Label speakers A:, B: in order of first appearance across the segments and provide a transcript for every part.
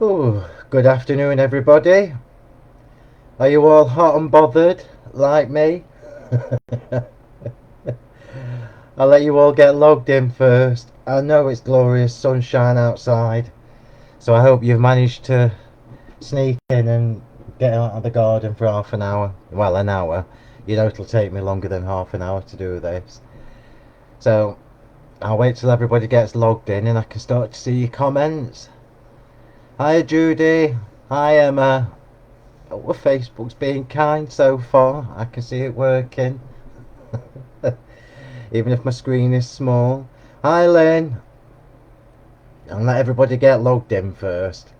A: Oh, good afternoon, everybody. Are you all hot and bothered like me? I'll let you all get logged in first. I know it's glorious sunshine outside, so I hope you've managed to sneak in and get out of the garden for half an hour. Well, an hour. You know, it'll take me longer than half an hour to do this. So I'll wait till everybody gets logged in and I can start to see your comments. Hi, Judy. Hi, Emma. Oh, Facebook's being kind so far. I can see it working, even if my screen is small. Hi, Lynn. I'll let everybody get logged in first.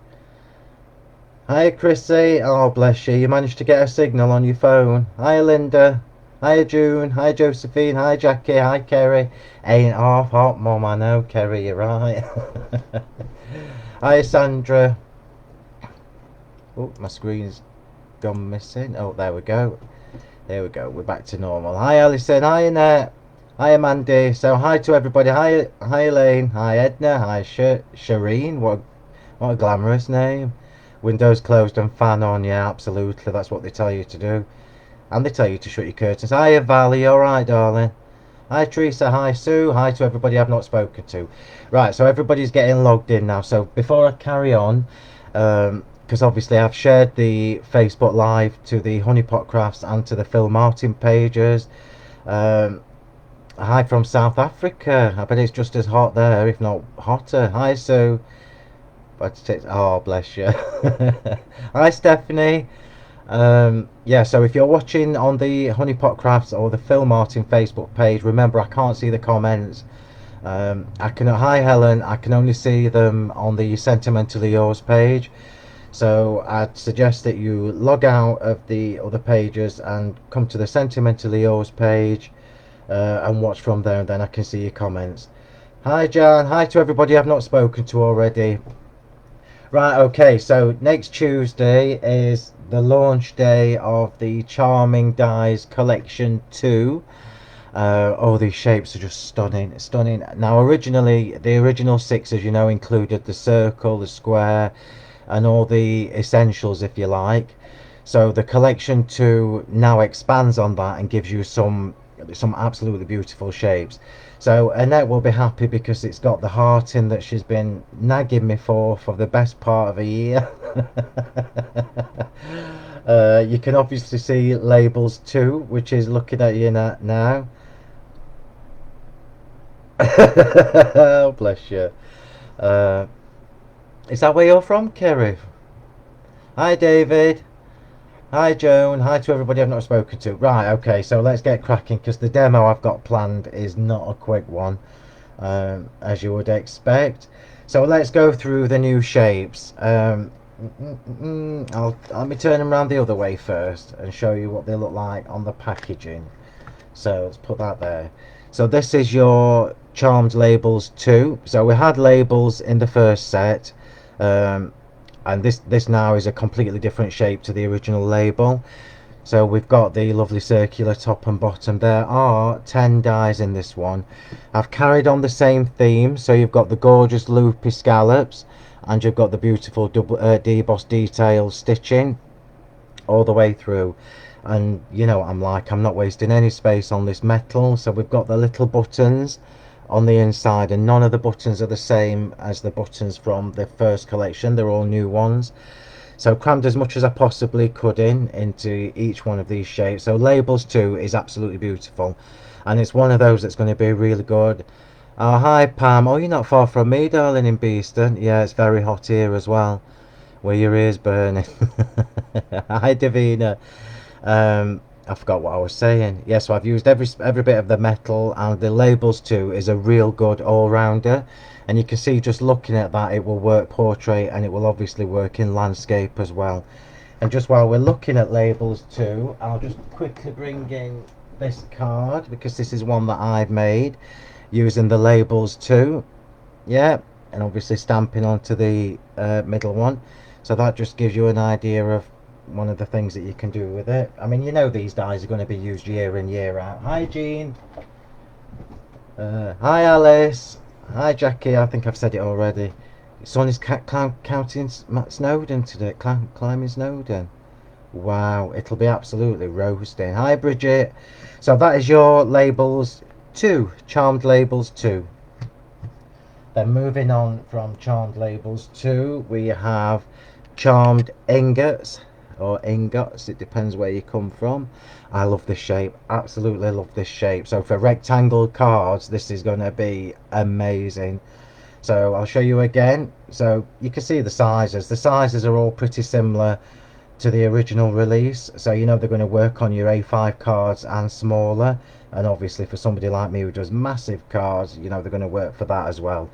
A: Hi, Chrissy. Oh, bless you. You managed to get a signal on your phone. Hi, Linda. Hi, June. Hi, Josephine. Hi, Jackie. Hi, Kerry. Ain't half hot, Mum. I know, Kerry. You're right. Hi, Sandra. Oh, my screen's gone missing. Oh, there we go. There we go. We're back to normal. Hi, Alison. Hi, Annette. Hi, Mandy. So, hi to everybody. Hi, Elaine. Hi, Edna. Hi, Shireen. What a glamorous name. Windows closed and fan on. Yeah, absolutely. That's what they tell you to do. And they tell you to shut your curtains. Hi, Valley. All right, darling. Hi, Teresa. Hi, Sue. Hi to everybody I've not spoken to. Right, so everybody's getting logged in now. So, before I carry on, because obviously I've shared the Facebook Live to the Honeypot Crafts and to the Phill Martin pages. Um, Hi from South Africa. I bet it's just as hot there, if not hotter. Hi, Sue. But it's, oh, bless you. Hi, Stephanie. Yeah, so if you're watching on the Honeypot Crafts or the Phill Martin Facebook page, remember I can't see the comments. Hi, Helen. I can only see them on the Sentimentally Yours page. So I'd suggest that you log out of the other pages and come to the Sentimentally Yours page and watch from there, and then I can see your comments. Hi, Jan. Hi to everybody I've not spoken to already. Right, okay, so next Tuesday is the launch day of the Charming Dies Collection 2. Oh, these shapes are just stunning, stunning. Now, originally, the original six, as you know, included the circle, the square, and all the essentials, if you like. So the collection 2 now expands on that and gives you some absolutely beautiful shapes. So Annette will be happy because it's got the heart in that she's been nagging me for the best part of a year. You can obviously see labels 2, which is looking at you now. Oh, bless you. Uh, is that where you're from, Kerry? Hi, David. Hi, Joan. Hi to everybody I've not spoken to. Right, okay, so let's get cracking because the demo I've got planned is not a quick one, as you would expect. So let's go through the new shapes. Let me turn them around the other way first and show you what they look like on the packaging. So let's put that there. So this is your Charmed Labels 2. So we had labels in the first set. Um, and this now is a completely different shape to the original label. So we've got the lovely circular top and bottom. There are 10 dies in this one. I've carried on the same theme, so you've got the gorgeous loopy scallops and you've got the beautiful double deboss detail stitching all the way through. And you know what I'm like, I'm not wasting any space on this metal. So we've got the little buttons on the inside, and none of the buttons are the same as the buttons from the first collection. They're all new ones. So crammed as much as I possibly could into each one of these shapes. So labels 2 is absolutely beautiful, and it's one of those that's going to be really good. Oh, hi Pam. Oh, you're not far from me, darling, in Beeston. Yeah, it's very hot here as well, where your ears burning. Hi Davina. I forgot what I was saying. Yeah, so I've used every bit of the metal, and the labels 2 is a real good all-rounder. And you can see just looking at that, it will work portrait and it will obviously work in landscape as well. And just while we're looking at labels 2, I'll just quickly bring in this card because this is one that I've made using the labels 2. Yeah, and obviously stamping onto the middle one. So that just gives you an idea of one of the things that you can do with it. I mean, you know these dies are going to be used year in, year out. Hi Jean. Hi Alice. Hi Jackie. I think I've said it already. Son is counting Snowdon today, climbing Snowdon. Wow, it'll be absolutely roasting. Hi, Bridget. So that is your labels 2, charmed labels 2. Then moving on from charmed labels 2, we have charmed ingots or ingots. It depends where you come from. I love this shape. Absolutely love this shape. So for rectangle cards, this is going to be amazing. So I'll show you again. So you can see the sizes. The sizes are all pretty similar to the original release, so you know they're going to work on your A5 cards and smaller, and obviously for somebody like me who does massive cards, you know they're going to work for that as well.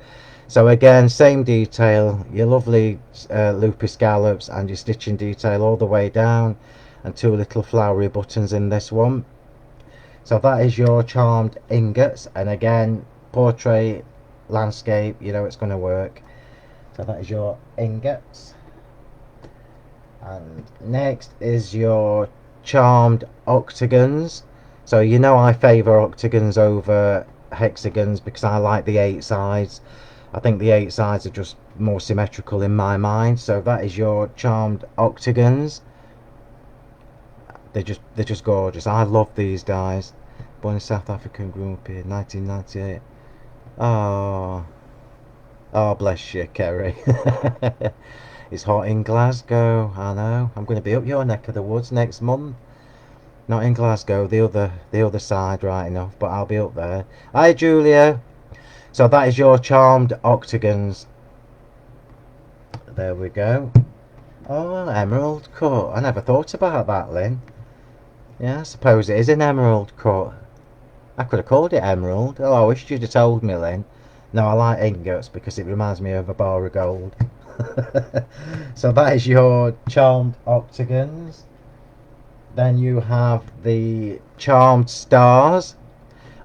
A: So again, same detail, your lovely loopy scallops and your stitching detail all the way down, and 2 little flowery buttons in this one. So that is your charmed ingots, and again, portrait, landscape, you know it's going to work. So that is your ingots. And next is your charmed octagons. So you know I favour octagons over hexagons because I like the 8 sides. I think the 8 sides are just more symmetrical in my mind. So that is your charmed octagons. They're just gorgeous. I love these dies. Born in South Africa and grew up here, 1998. Oh, bless you, Kerry. It's hot in Glasgow, I know. I'm going to be up your neck of the woods next month. Not in Glasgow, the other side, right enough, but I'll be up there. Hi, Julia. So that is your charmed octagons. There we go. Oh, an emerald cut. I never thought about that, Lynn. Yeah, I suppose it is an emerald cut. I could have called it emerald. Oh, I wish you'd have told me, Lynn. No, I like ingots because it reminds me of a bar of gold. So that is your charmed octagons. Then you have the charmed stars.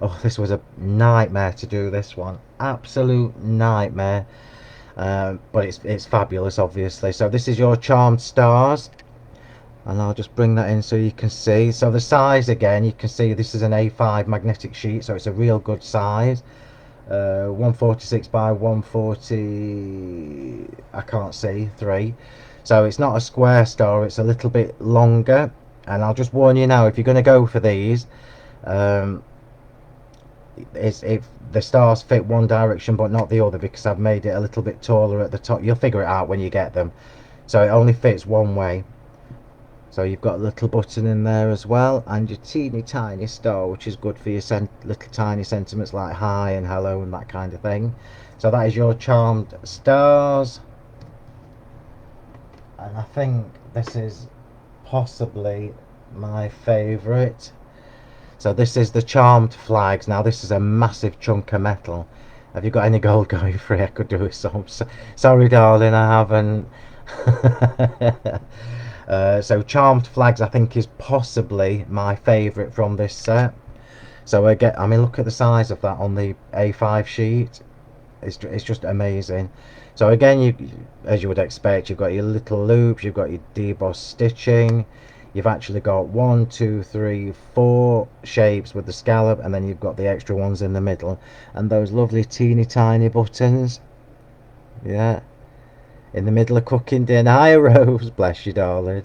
A: Oh, this was a nightmare to do this one. Absolute nightmare. But it's fabulous, obviously. So this is your charmed stars. And I'll just bring that in so you can see. So the size, again, you can see this is an A5 magnetic sheet. So it's a real good size. 146 by 140, I can't see, 3. So it's not a square star, it's a little bit longer. And I'll just warn you now, if you're going to go for these, if the stars fit one direction but not the other, because I've made it a little bit taller at the top. You'll figure it out when you get them. So it only fits one way. So you've got a little button in there as well, and your teeny tiny star, which is good for your little tiny sentiments like hi and hello and that kind of thing. So that is your charmed stars. And I think this is possibly my favourite. So this is the charmed flags. Now this is a massive chunk of metal. Have you got any gold going free? I could do with some. Sorry darling, I haven't. So charmed flags I think is possibly my favourite from this set. So again, I mean look at the size of that on the A5 sheet. It's just amazing. So again, you, as you would expect, you've got your little loops, you've got your debossed stitching, you've actually got 1, 2, 3, 4 shapes with the scallop, and then you've got the extra ones in the middle, and those lovely teeny tiny buttons. Yeah, in the middle of cooking dinner. Hi Rose, bless you darling.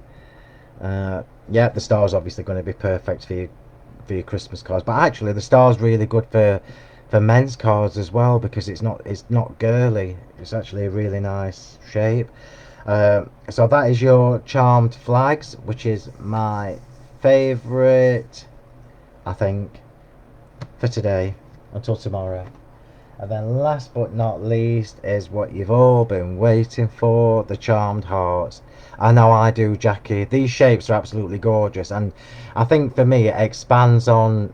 A: Yeah, the star's obviously going to be perfect for your Christmas cards, but actually the star's really good for men's cards as well, because it's not girly. It's actually a really nice shape. So that is your charmed flags, which is my favourite, I think, for today until tomorrow. And then last but not least is what you've all been waiting for, the charmed hearts. I know I do, Jackie. These shapes are absolutely gorgeous, and I think for me it expands on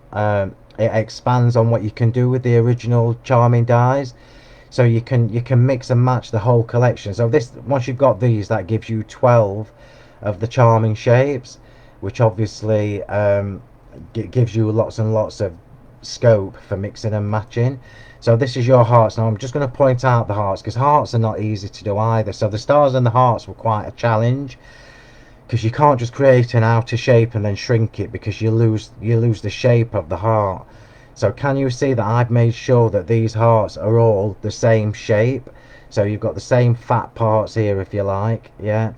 A: what you can do with the original charming dies. So you can mix and match the whole collection. So this, once you've got these, that gives you 12 of the charming shapes, which obviously gives you lots and lots of scope for mixing and matching. So this is your hearts. Now I'm just going to point out the hearts, because hearts are not easy to do either. So the stars and the hearts were quite a challenge, because you can't just create an outer shape and then shrink it, because you lose the shape of the heart. So can you see that I've made sure that these hearts are all the same shape? So you've got the same fat parts here, if you like, yeah,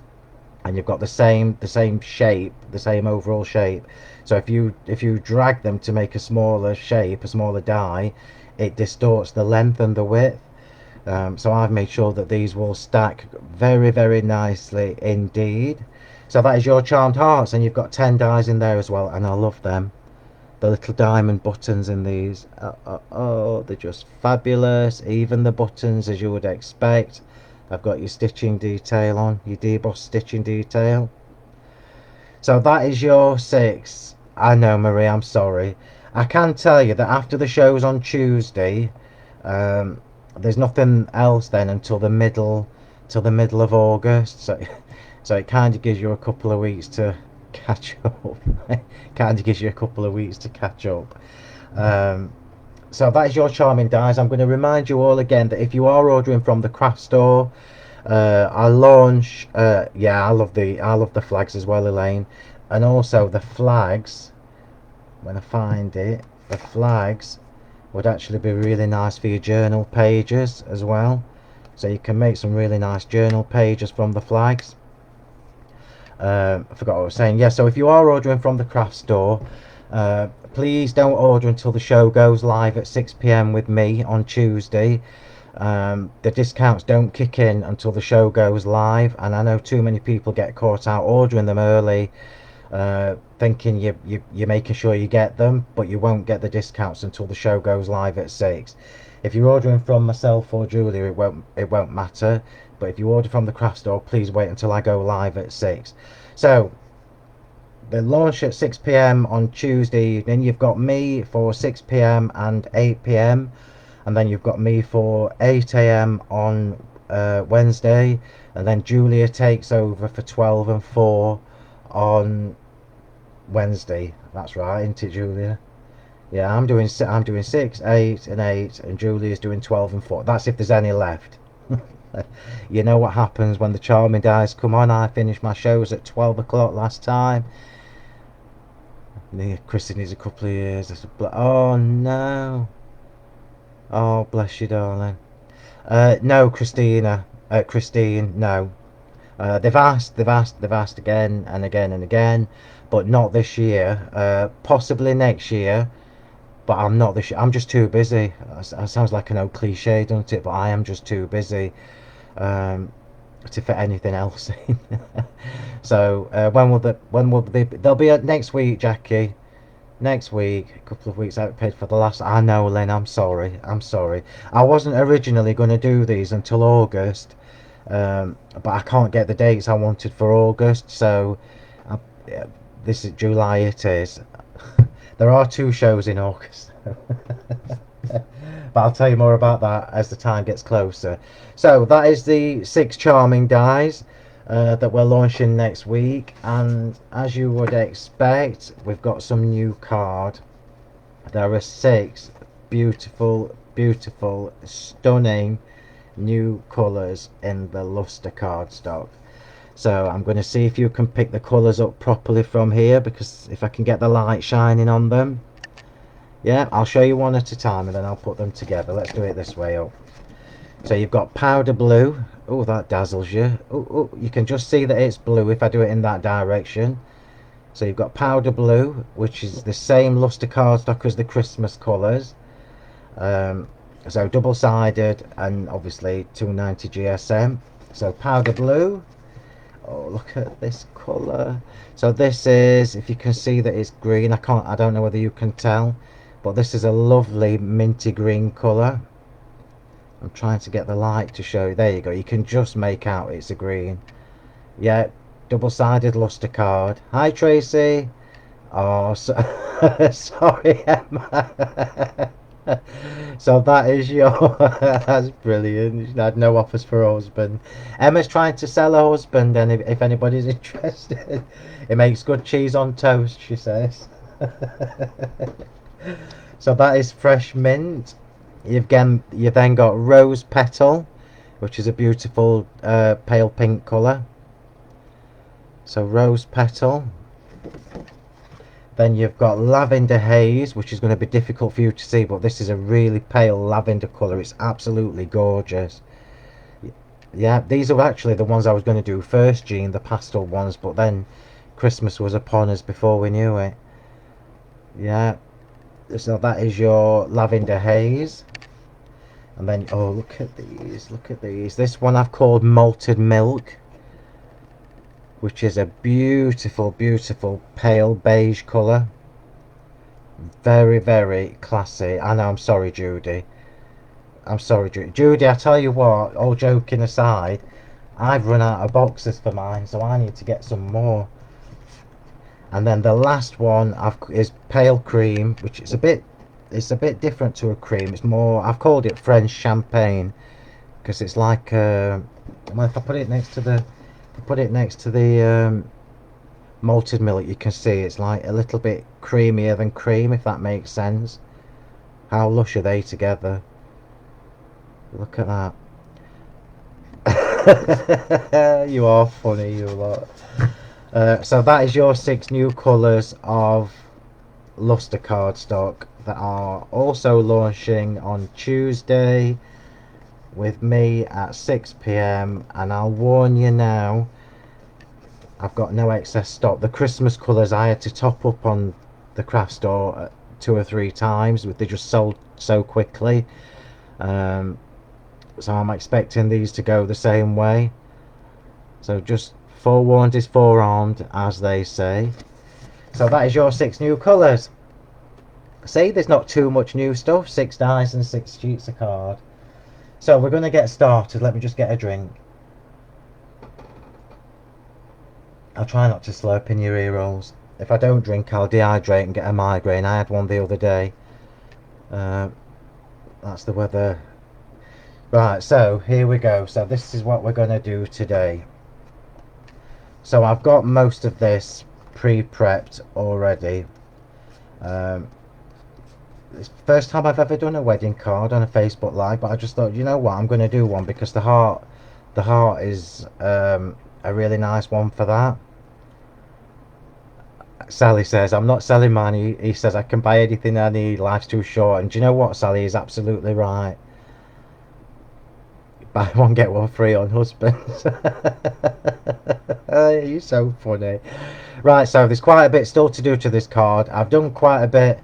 A: and you've got the same shape, the same overall shape. So if you drag them to make a smaller shape, a smaller die, it distorts the length and the width. So I've made sure that these will stack very, very nicely indeed. So that is your charmed hearts, and you've got 10 dies in there as well, and I love them. The little diamond buttons in these, oh, they're just fabulous. Even the buttons, as you would expect. I've got your stitching detail on, your deboss stitching detail. So that is your 6. I know, Marie, I'm sorry. I can tell you that after the show's on Tuesday, there's nothing else then until the middle of August. So it kind of gives you a couple of weeks to catch up. Kind of gives you a couple of weeks to catch up. So that is your charming dies. I'm going to remind you all again that if you are ordering from the craft store, I launch. Yeah, I love the flags as well, Elaine, and also the flags. When I find it, the flags would actually be really nice for your journal pages as well. So you can make some really nice journal pages from the flags. I forgot what I was saying. Yeah, so if you are ordering from the craft store, please don't order until the show goes live at 6 p.m. with me on Tuesday. The discounts don't kick in until the show goes live, and I know too many people get caught out ordering them early, thinking you're making sure you get them, but you won't get the discounts until the show goes live at 6. If you're ordering from myself or Julia, it won't matter. But if you order from the craft store, please wait until I go live at 6. So the launch at 6 p.m. on Tuesday. Then you've got me for 6 p.m. and 8 p.m. and then you've got me for 8 a.m. on Wednesday, and then Julia takes over for 12 and 4 on Wednesday. That's right, isn't it, Julia? Yeah, I'm doing 6, 8 and 8, and Julia's doing 12 and 4. That's if there's any left. You know what happens when the charming dies come on. I finished my shows at 12 o'clock last time. Chrissy needs a couple of years. Oh no. Oh, bless you, darling. No, Christina. Christine, no. They've asked again and again and again, but not this year. Possibly next year, but I'm not this year. I'm just too busy. That sounds like an old cliche, doesn't it? But I am just too busy to fit anything else in. So when will they? They'll be at next week, Jackie. Next week, a couple of weeks out paid for the last. I know, Lynn. I'm sorry. I wasn't originally going to do these until August, but I can't get the dates I wanted for August. So this is July. It is. There are 2 shows in August. But I'll tell you more about that as the time gets closer. So that is the 6 charming dies that we're launching next week, and as you would expect, we've got some new card. There are 6 beautiful, stunning new colours in the luster cardstock. So I'm going to see if you can pick the colours up properly from here, because if I can get the light shining on them. Yeah, I'll show you one at a time and then I'll put them together. Let's do it this way up. So you've got powder blue. Oh, that dazzles you. Oh, you can just see that it's blue if I do it in that direction. So you've got powder blue, which is the same luster cardstock as the Christmas colours. So double-sided and obviously 290 GSM. So powder blue. Oh, look at this colour. So this is, if you can see that it's green, I don't know whether you can tell, but this is a lovely minty green colour. I'm trying to get the light to show you. There you go. You can just make out it's a green. Yeah, double-sided luster card. Hi, Tracy. Oh, sorry, Emma. So that is your. That's brilliant. She had no offers for her husband. Emma's trying to sell her husband, and if anybody's interested, it makes good cheese on toast, she says. So that is fresh mint. You've then got rose petal, which is a beautiful pale pink colour. So rose petal. Then you've got lavender haze, which is going to be difficult for you to see, but this is a really pale lavender colour. It's absolutely gorgeous. Yeah, these are actually the ones I was going to do first, Gene, the pastel ones, but then Christmas was upon us before we knew it. Yeah, so that is your lavender haze. And then, oh, look at these, look at these. This one I've called Malted Milk, which is a beautiful, beautiful pale beige colour. Very, very classy. I know, I'm sorry, Judy. I'm sorry, Judy. Judy, I tell you what, all joking aside, I've run out of boxes for mine, so I need to get some more. And then the last one is pale cream, which is it's a bit different to a cream. It's more, I've called it French champagne because it's like, well, if I put it next to the malted milk, you can see it's like a little bit creamier than cream, if that makes sense. How lush are they together? Look at that. You are funny, you lot. So that is your 6 new colours of luster cardstock that are also launching on Tuesday with me at 6 p.m. and I'll warn you now, I've got no excess stock. The Christmas colours I had to top up on the craft store 2 or 3 times. They just sold so quickly. So I'm expecting these to go the same way. So just forewarned is forearmed, as they say. So that is your 6 new colours. See, there's not too much new stuff. 6 dice and 6 sheets of card. So we're going to get started. Let me just get a drink. I'll try not to slurp in your ear rolls. If I don't drink, I'll dehydrate and get a migraine. I had one the other day. That's the weather. Right, so here we go. So this is what we're going to do today. So I've got most of this pre-prepped already. It's the first time I've ever done a wedding card on a Facebook Live, but I just thought, you know what, I'm going to do one because the heart is a really nice one for that. Sally says, I'm not selling mine. He says, I can buy anything I need. Life's too short. And do you know what, Sally? He's absolutely right. Buy one, get one free on husbands. You're so funny. Right, so there's quite a bit still to do to this card. I've done quite a bit.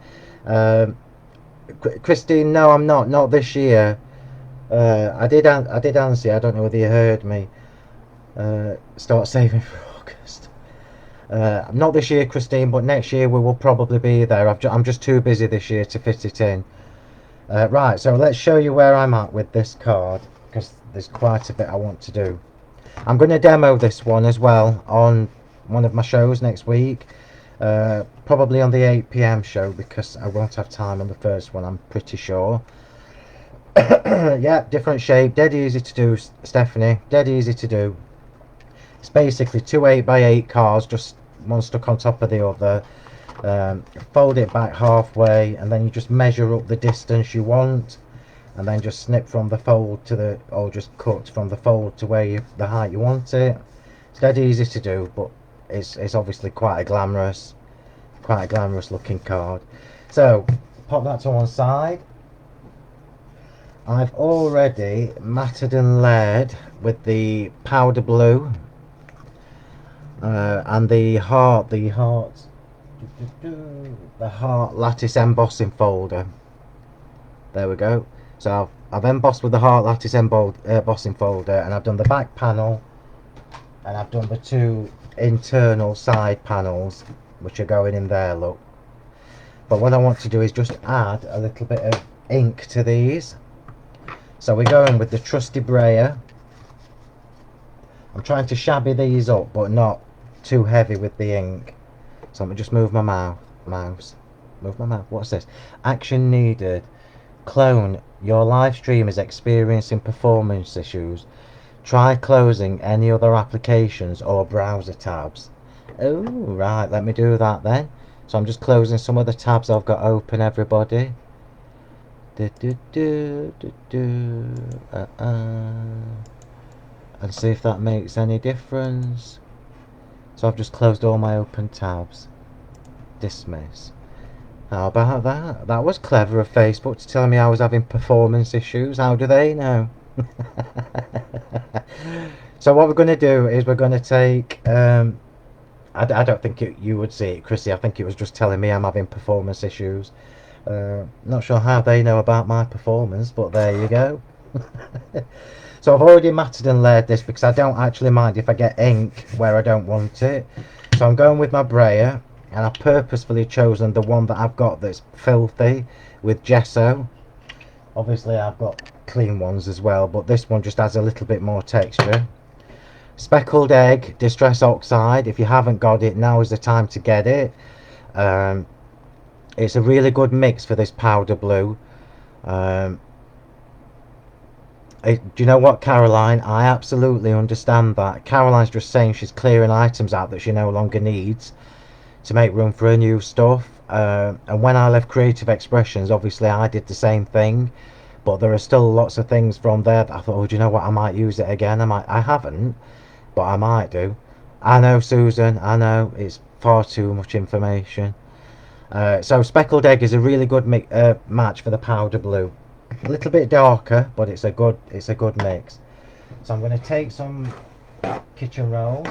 A: Christine, no, I'm not this year. I did answer. I don't know whether you heard me. Start saving for August. Not this year, Christine, but next year we will probably be there. I'm just too busy this year to fit it in. Right, so let's show you where I'm at with this card, because there's quite a bit I want to do. I'm going to demo this one as well on one of my shows next week. Probably on the 8 p.m. show, because I won't have time on the first one, I'm pretty sure. Yeah, different shape, dead easy to do, Stephanie, dead easy to do. It's basically 2 8x8 cards, just one stuck on top of the other. Fold it back halfway, and then you just measure up the distance you want, and then just snip from the fold to the, or just cut from the fold to where the height you want it. It's dead easy to do, but it's obviously quite a glamorous looking card. So pop that to one side. I've already matted and layered with the powder blue and the heart lattice embossing folder. There we go. So I've embossed with the heart lattice embossing folder, and I've done the back panel, and I've done the 2 internal side panels which are going in there, look. But what I want to do is just add a little bit of ink to these. So we're going with the trusty brayer. I'm trying to shabby these up, but not too heavy with the ink. So let me just move my mouse. Move my mouse. What's this? Action needed. Clone, your live stream is experiencing performance issues. Try closing any other applications or browser tabs. Oh, right, let me do that then. So I'm just closing some of the tabs I've got open, everybody. And see if that makes any difference. So I've just closed all my open tabs. Dismiss. How about that? That was clever of Facebook to tell me I was having performance issues. How do they know? So what we're going to do is we're going to take, I don't think you would see it, Chrissy. I think it was just telling me I'm having performance issues. Not sure how they know about my performance, but there you go. So I've already matted and layered this because I don't actually mind if I get ink where I don't want it. So I'm going with my brayer, and I've purposefully chosen the one that I've got that's filthy with gesso. Obviously I've got clean ones as well, but this one just adds a little bit more texture. Speckled egg, distress oxide. If you haven't got it, now is the time to get it. It's a really good mix for this powder blue. Do you know what, Caroline? I absolutely understand that. Caroline's just saying she's clearing items out that she no longer needs to make room for her new stuff. And when I left Creative Expressions, obviously I did the same thing. But there are still lots of things from there that I thought, oh, do you know what? I might use it again. I haven't, but I might do. I know, Susan. I know it's far too much information. So speckled egg is a really good match for the powder blue. A little bit darker, but it's a good mix. So I'm going to take some kitchen roll,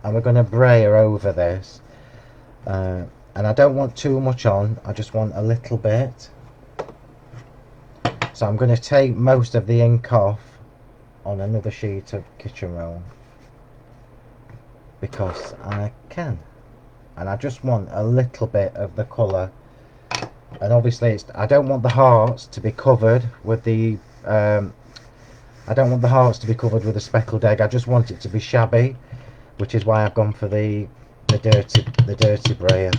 A: and we're going to brayer over this. And I don't want too much on. I just want a little bit. So I'm going to take most of the ink off on another sheet of kitchen roll because I can, and I just want a little bit of the colour. And obviously I don't want the hearts to be covered with the speckled egg. I just want it to be shabby, which is why I've gone for the dirty brayer.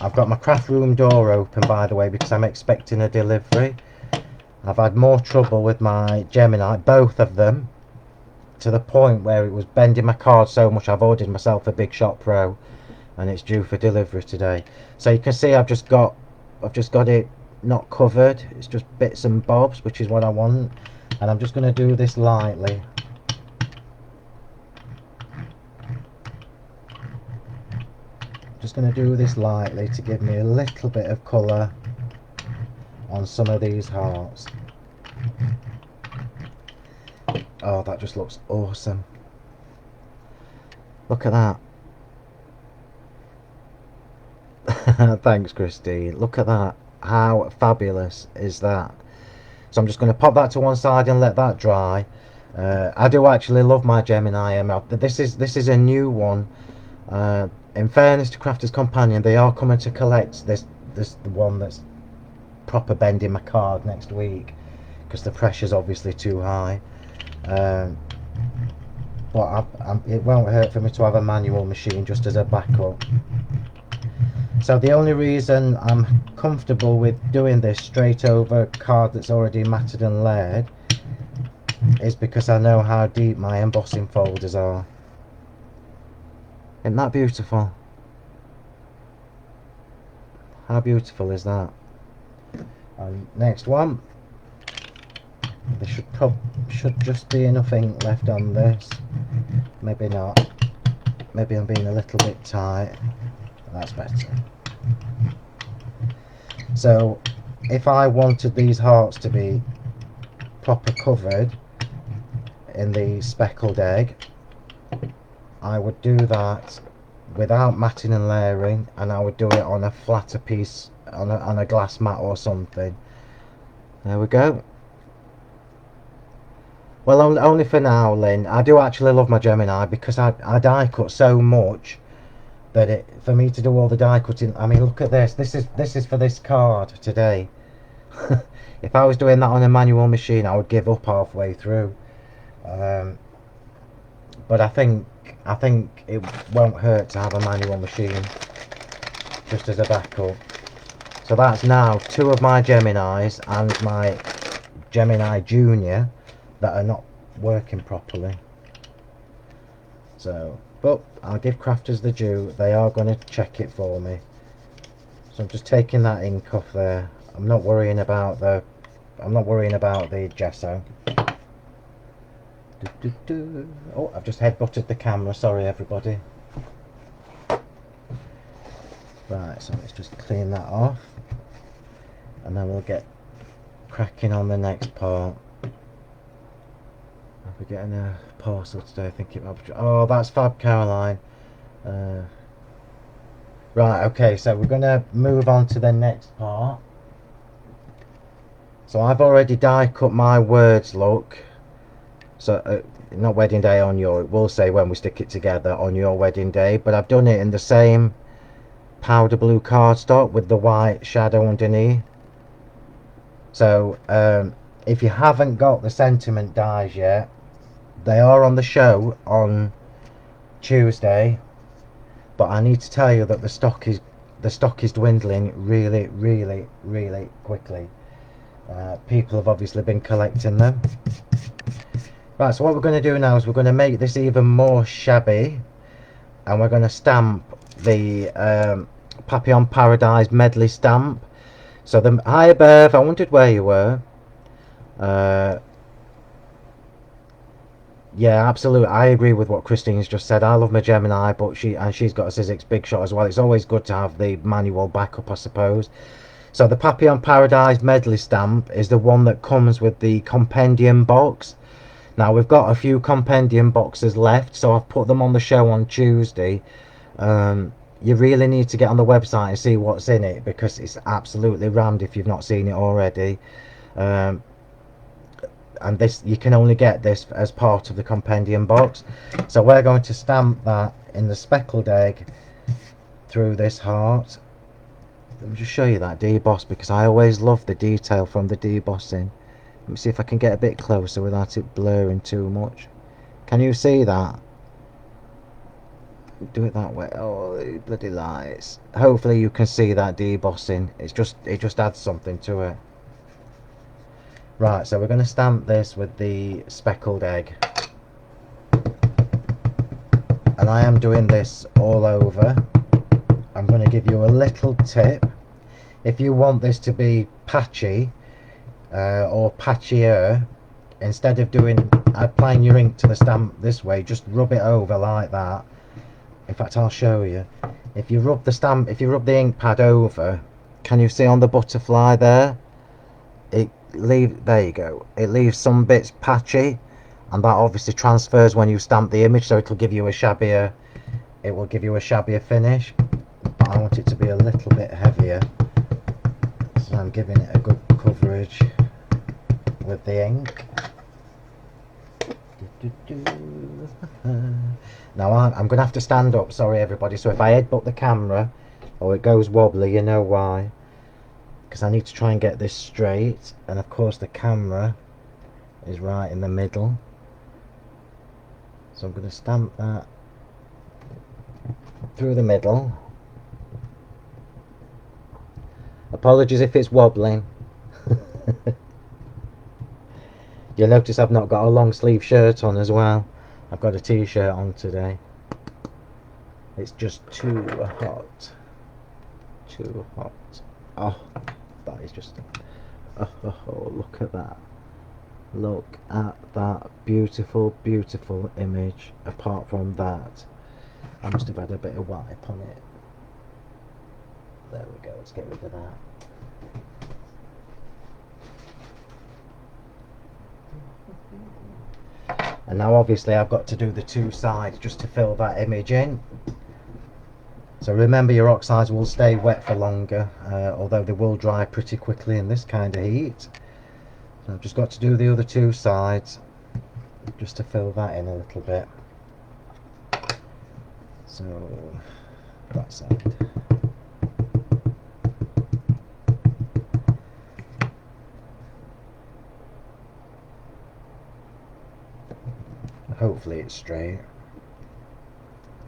A: I've got my craft room door open, by the way, because I'm expecting a delivery. I've had more trouble with my Gemini, both of them, to the point where it was bending my card so much I've ordered myself a Big Shot Pro, and it's due for delivery today. So you can see I've just got it not covered. It's just bits and bobs, which is what I want. And I'm just going to do this lightly. Just going to do this lightly to give me a little bit of colour on some of these hearts. Oh, that just looks awesome. Look at that. Thanks, Christine. Look at that. How fabulous is that? So I'm just going to pop that to one side and let that dry. I do actually love my Gemini. This is a new one. In fairness to Crafters Companion, they are coming to collect the one that's proper bending my card next week because the pressure's obviously too high. But it won't hurt for me to have a manual machine just as a backup. So the only reason I'm comfortable with doing this straight over a card that's already matted and layered is because I know how deep my embossing folders are. Isn't that beautiful? How beautiful is that? And next one. There should just be enough ink left on this. Maybe not. Maybe I'm being a little bit tight. That's better. So if I wanted these hearts to be proper covered in the speckled egg, I would do that without matting and layering, and I would do it on a flatter piece, on a glass mat or something. There we go. Well, only for now, Lynn. I do actually love my Gemini because I die cut so much that for me to do all the die cutting, I mean, look at this. This is for this card today. If I was doing that on a manual machine, I would give up halfway through. But I think it won't hurt to have a manual machine just as a backup. So that's now 2 of my Geminis and my Gemini Junior that are not working properly. So, but I'll give crafters the due. They are going to check it for me. So I'm just taking that ink off there. I'm not worrying about the gesso. Oh, I've just headbutted the camera. Sorry, everybody. Right, so let's just clean that off, and then we'll get cracking on the next part. Are we getting a parcel today? I think it might be. Oh, that's fab, Caroline. Right, okay, so we're going to move on to the next part. So I've already die cut my words, look. So, not wedding day on your, it will say when we stick it together on your wedding day, but I've done it in the same powder blue cardstock with the white shadow underneath. So, if you haven't got the sentiment dies yet, they are on the show on Tuesday, but I need to tell you that the stock is dwindling really quickly. People have obviously been collecting them. Right, so what we're going to do now is we're going to make this even more shabby, and we're going to stamp the Papillon Paradise medley stamp. So the hi Bev, I wondered where you were. Yeah, absolutely. I agree with what Christine's just said. I love my Gemini, but she's got a Sizzix Big Shot as well. It's always good to have the manual backup, I suppose. So the Papillon Paradise medley stamp is the one that comes with the compendium box. Now we've got a few compendium boxes left, so I've put them on the show on Tuesday. You really need to get on the website and see what's in it, because it's absolutely rammed if you've not seen it already. And this, you can only get this as part of the compendium box. So we're going to stamp that in the speckled egg through this heart. Let me just show you that deboss, because I always love the detail from the debossing. Let me see if I can get a bit closer without it blurring too much. Can you see that? Do it that way. Oh, bloody lights. Hopefully you can see that debossing. It just adds something to it. Right, so we're going to stamp this with the speckled egg. And I am doing this all over. I'm going to give you a little tip. If you want this to be patchy, or patchier, instead of applying your ink to the stamp this way, just rub it over like that. In fact, I'll show you. If you rub the ink pad over, can you see on the butterfly there? There you go. It leaves some bits patchy, and that obviously transfers when you stamp the image, so it will give you a shabbier finish. But I want it to be a little bit heavier, so I'm giving it a good coverage with the ink. Now I'm going to have to stand up, sorry everybody, so if I headbutt the camera or it goes wobbly, you know why. Because I need to try and get this straight, and of course the camera is right in the middle. So I'm going to stamp that through the middle. Apologies if it's wobbling. You'll notice I've not got a long sleeve shirt on as well. I've got a t-shirt on today. It's just too hot. Too hot. Oh, that is just... Oh, look at that. Look at that beautiful image. Apart from that, I must have had a bit of wipe on it. There we go, let's get rid of that. And now obviously I've got to do the two sides just to fill that image in. So remember, your oxides will stay wet for longer, although they will dry pretty quickly in this kind of heat. So I've just got to do the other two sides just to fill that in a little bit. So that side. Hopefully it's straight.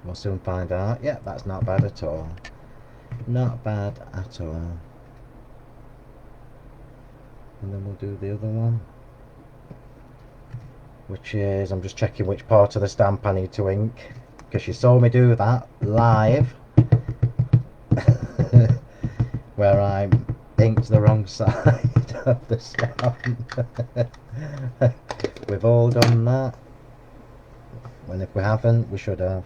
A: We'll soon find out. Yeah, that's not bad at all. Not bad at all. And then we'll do the other one, which is, I'm just checking which part of the stamp I need to ink, because you saw me do that live where I inked the wrong side of the stamp. We've all done that, and if we haven't, we should have.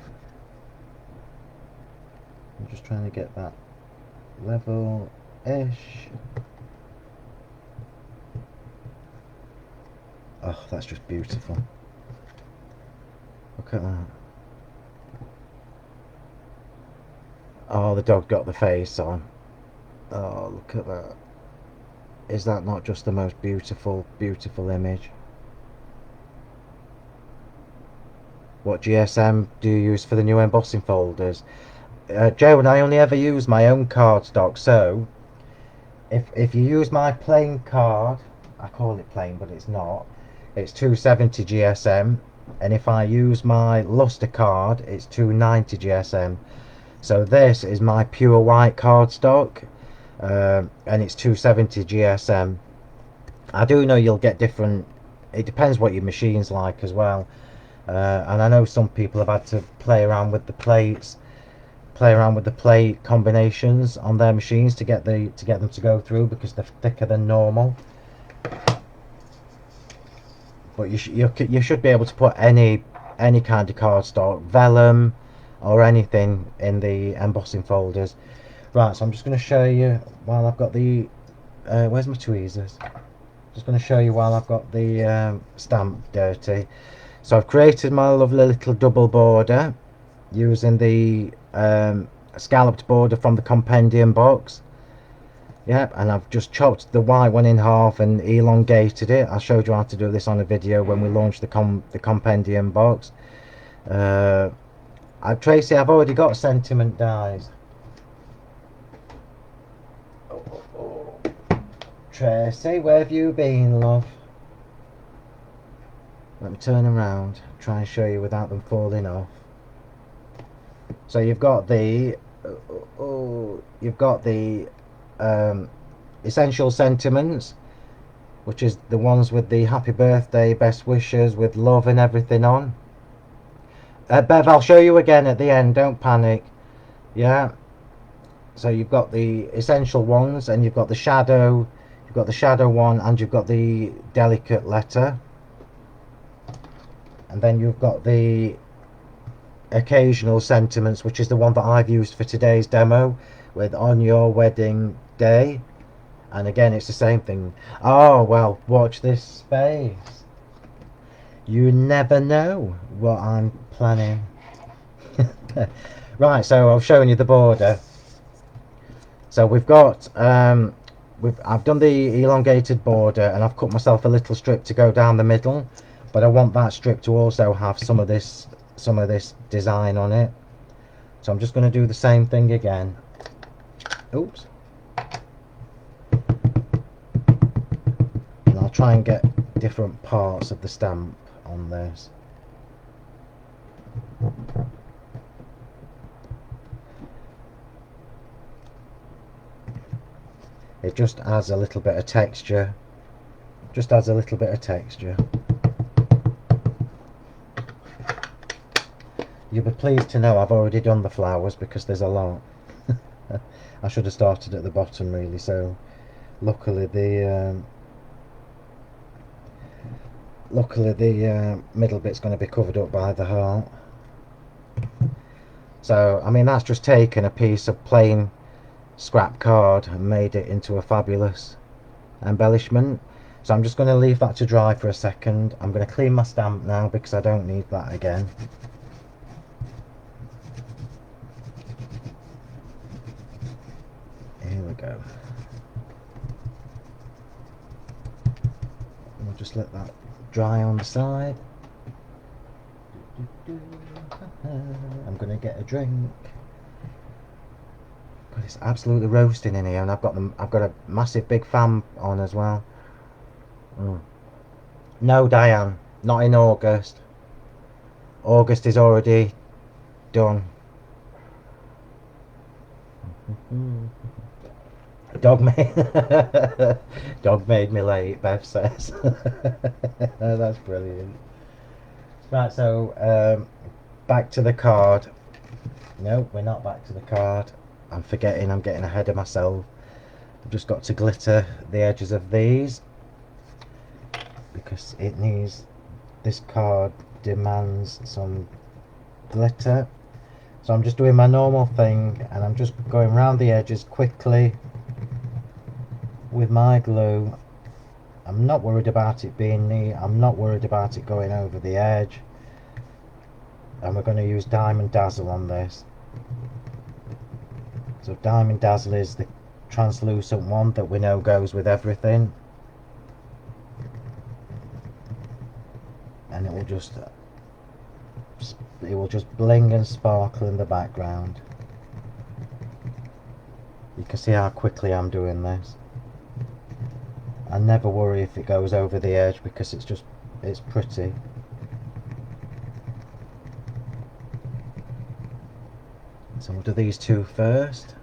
A: I'm just trying to get that level-ish. Oh, that's just beautiful. Look at that. Oh, the dog got the face on. Oh, look at that. Is that not just the most beautiful, beautiful image? What GSM do you use for the new embossing folders? Joe, and I only ever use my own cardstock, so if you use my plain card, I call it plain, but it's not, it's 270 GSM, and if I use my luster card, it's 290 GSM. So this is my pure white cardstock, and it's 270 GSM. I do know you'll get different, it depends what your machine's like as well. And I know some people have had to play around with the plates, play around with the plate combinations on their machines to get them to go through, because they're thicker than normal. But you should be able to put any kind of cardstock, vellum or anything in the embossing folders. Right, so I'm just going to show you while I've got the where's my tweezers. Just going to show you while I've got the stamp dirty. So I've created my lovely little double border using the scalloped border from the compendium box. Yep, and I've just chopped the white one in half and elongated it. I showed you how to do this on a video when we launched the compendium box. Tracy, I've already got sentiment dies. Tracy, where have you been, love? Let me turn around, try and show you without them falling off. So you've got the essential sentiments, which is the ones with the happy birthday, best wishes, with love and everything on. Bev, I'll show you again at the end, don't panic. Yeah, so you've got the essential ones, and you've got the shadow, one, and you've got the delicate letter, and then you've got the occasional sentiments, which is the one that I've used for today's demo, with on your wedding day. And again, it's the same thing. Oh, well, watch this space. You never know what I'm planning. Right, so I've shown you the border. So we've got I've done the elongated border, and I've cut myself a little strip to go down the middle, but I want that strip to also have some of this design on it. So I'm just going to do the same thing again. Oops. And I'll try and get different parts of the stamp on this. It just adds a little bit of texture. You'll be pleased to know I've already done the flowers, because there's a lot. I should have started at the bottom really, so luckily the middle bit's going to be covered up by the heart. So I mean, that's just taken a piece of plain scrap card and made it into a fabulous embellishment. So I'm just going to leave that to dry for a second. I'm going to clean my stamp now, because I don't need that again. Here we go. We'll just let that dry on the side. I'm going to get a drink. God, it's absolutely roasting in here, and I've got a massive big fan on as well. No, Diane, not in August. August is already done. Dog made me late, Bev says. That's brilliant. Right, so back to the card. No, we're not back to the card. I'm forgetting, I'm getting ahead of myself. I've just got to glitter the edges of these, because it needs, this card demands some glitter. So I'm just doing my normal thing, and I'm just going around the edges quickly with my glue. I'm not worried about it being neat. I'm not worried about it going over the edge. And we're going to use Diamond Dazzle on this. So Diamond Dazzle is the translucent one that we know goes with everything. And it will just bling and sparkle in the background. You can see how quickly I'm doing this. I never worry if it goes over the edge because it's pretty. So we'll do these two first.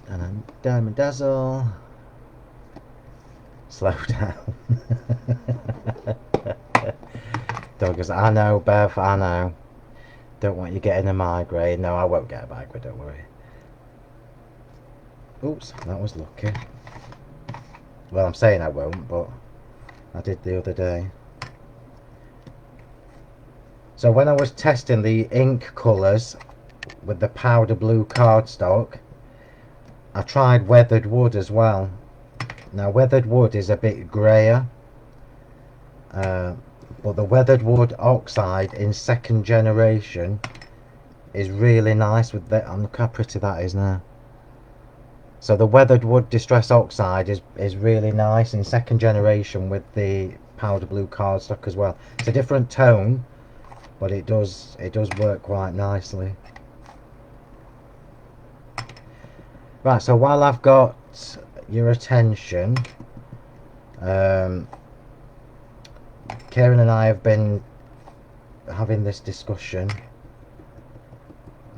A: And then Diamond Dazzle. Slow down. Doggers, I know, Bev, I know. Don't want you getting a migraine. No, I won't get a migraine, don't worry. Oops, that was lucky. Well, I'm saying I won't, but I did the other day. So when I was testing the ink colours with the powder blue cardstock, I tried weathered wood as well. Now weathered wood is a bit greyer, but the weathered wood oxide in second generation is really nice with that. Look how pretty that is now. So the weathered wood distress oxide is really nice in second generation with the powder blue cardstock as well. It's a different tone, but it does work quite nicely. Right, so while I've got your attention, Karen and I have been having this discussion,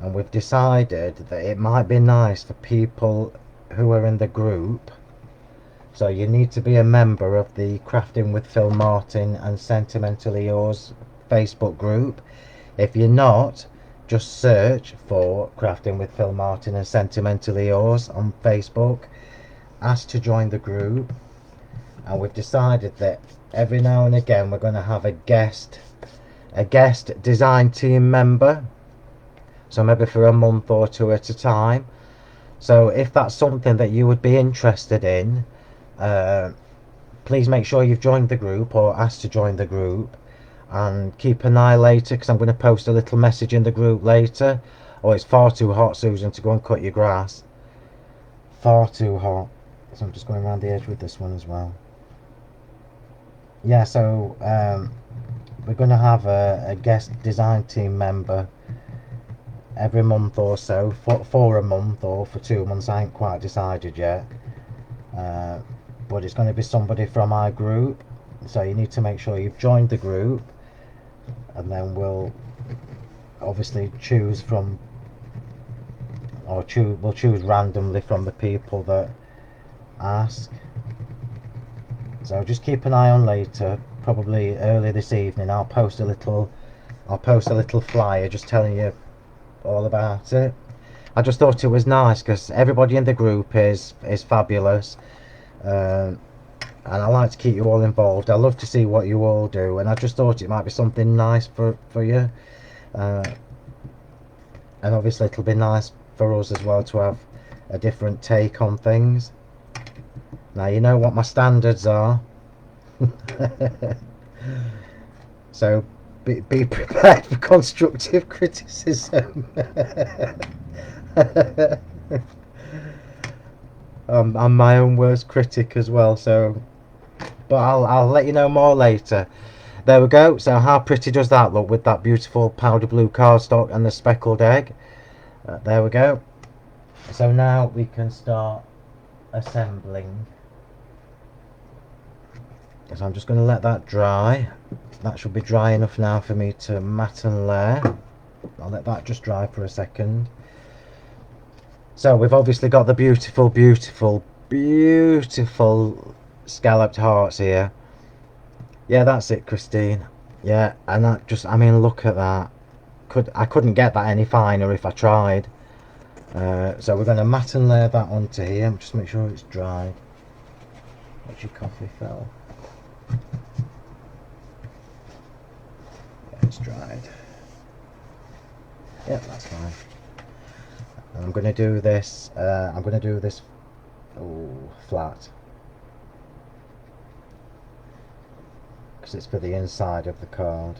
A: and we've decided that it might be nice for people who are in the group. So you need to be a member of the Crafting with Phill Martin and Sentimentally Yours Facebook group. If you're not, just search for Crafting with Phill Martin and Sentimentally Yours on Facebook. Ask to join the group, and we've decided that every now and again we're going to have a guest design team member, so maybe for a month or two at a time. So if that's something that you would be interested in, please make sure you've joined the group or asked to join the group, and keep an eye later, because I'm going to post a little message in the group later. Oh, it's far too hot, Susan, to go and cut your grass. Far too hot. So I'm just going around the edge with this one as well. Yeah, so we're going to have a guest design team member every month or so, for a month or for 2 months. I ain't quite decided yet, but it's going to be somebody from our group. So you need to make sure you've joined the group, and then we'll obviously choose from, or we'll choose randomly from the people that ask. So just keep an eye on later, probably early this evening. I'll post a little flyer just telling you all about it. I just thought it was nice because everybody in the group is fabulous, and I like to keep you all involved. I love to see what you all do, and I just thought it might be something nice for you, and obviously it'll be nice for us as well to have a different take on things. Now you know what my standards are. So be prepared for constructive criticism. I'm my own worst critic as well, so, but I'll let you know more later. There we go. So how pretty does that look with that beautiful powder blue cardstock and the speckled egg? There we go. So now we can start assembling. So I'm just going to let that dry. That should be dry enough now for me to mat and layer. I'll let that just dry for a second. So we've obviously got the beautiful scalloped hearts here. Yeah, that's it, Christine. Yeah, and that just, I mean, look at that. I couldn't get that any finer if I tried. So we're going to mat and layer that onto here. Just make sure it's dry. Watch your coffee, Phill. Yeah, it's dried. Yep, that's fine. And I'm going to do this. I'm going to do this flat. because it's for the inside of the card.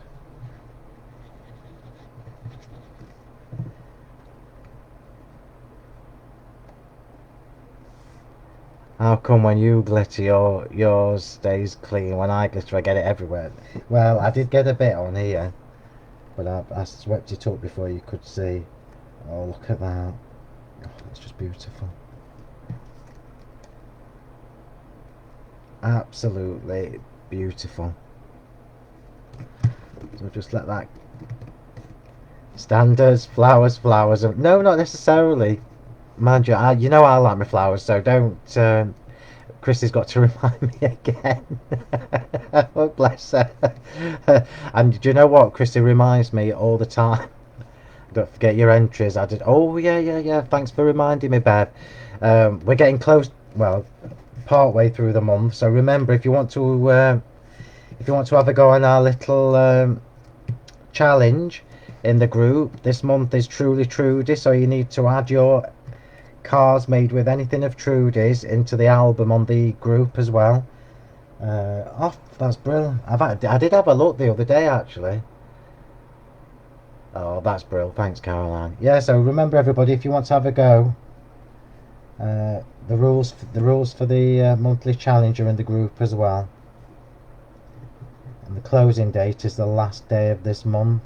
A: How come when you glitter yours stays clean, when I glitter I get it everywhere? Well, I did get a bit on here, but I swept it up before you could see. Oh, look at that. Oh, that's just beautiful. Absolutely beautiful. So just let that standards, flowers. No, not necessarily. Mind you, you know I like my flowers, so don't. Chrissy's got to remind me again. Oh, bless her. And do you know what? Chrissy reminds me all the time. Don't forget your entries. I did. Oh yeah. Thanks for reminding me, Bev. We're getting close. Well, part way through the month. So remember, if you want to have a go on our little challenge in the group, this month is Truly Trudy. So you need to add your cards made with anything of Trudy's into the album on the group as well. Oh, that's brilliant. I did have a look the other day actually. Oh, that's brilliant. Thanks, Caroline. Yeah, so remember everybody, if you want to have a go, the rules for the monthly challenge are in the group as well. And the closing date is the last day of this month.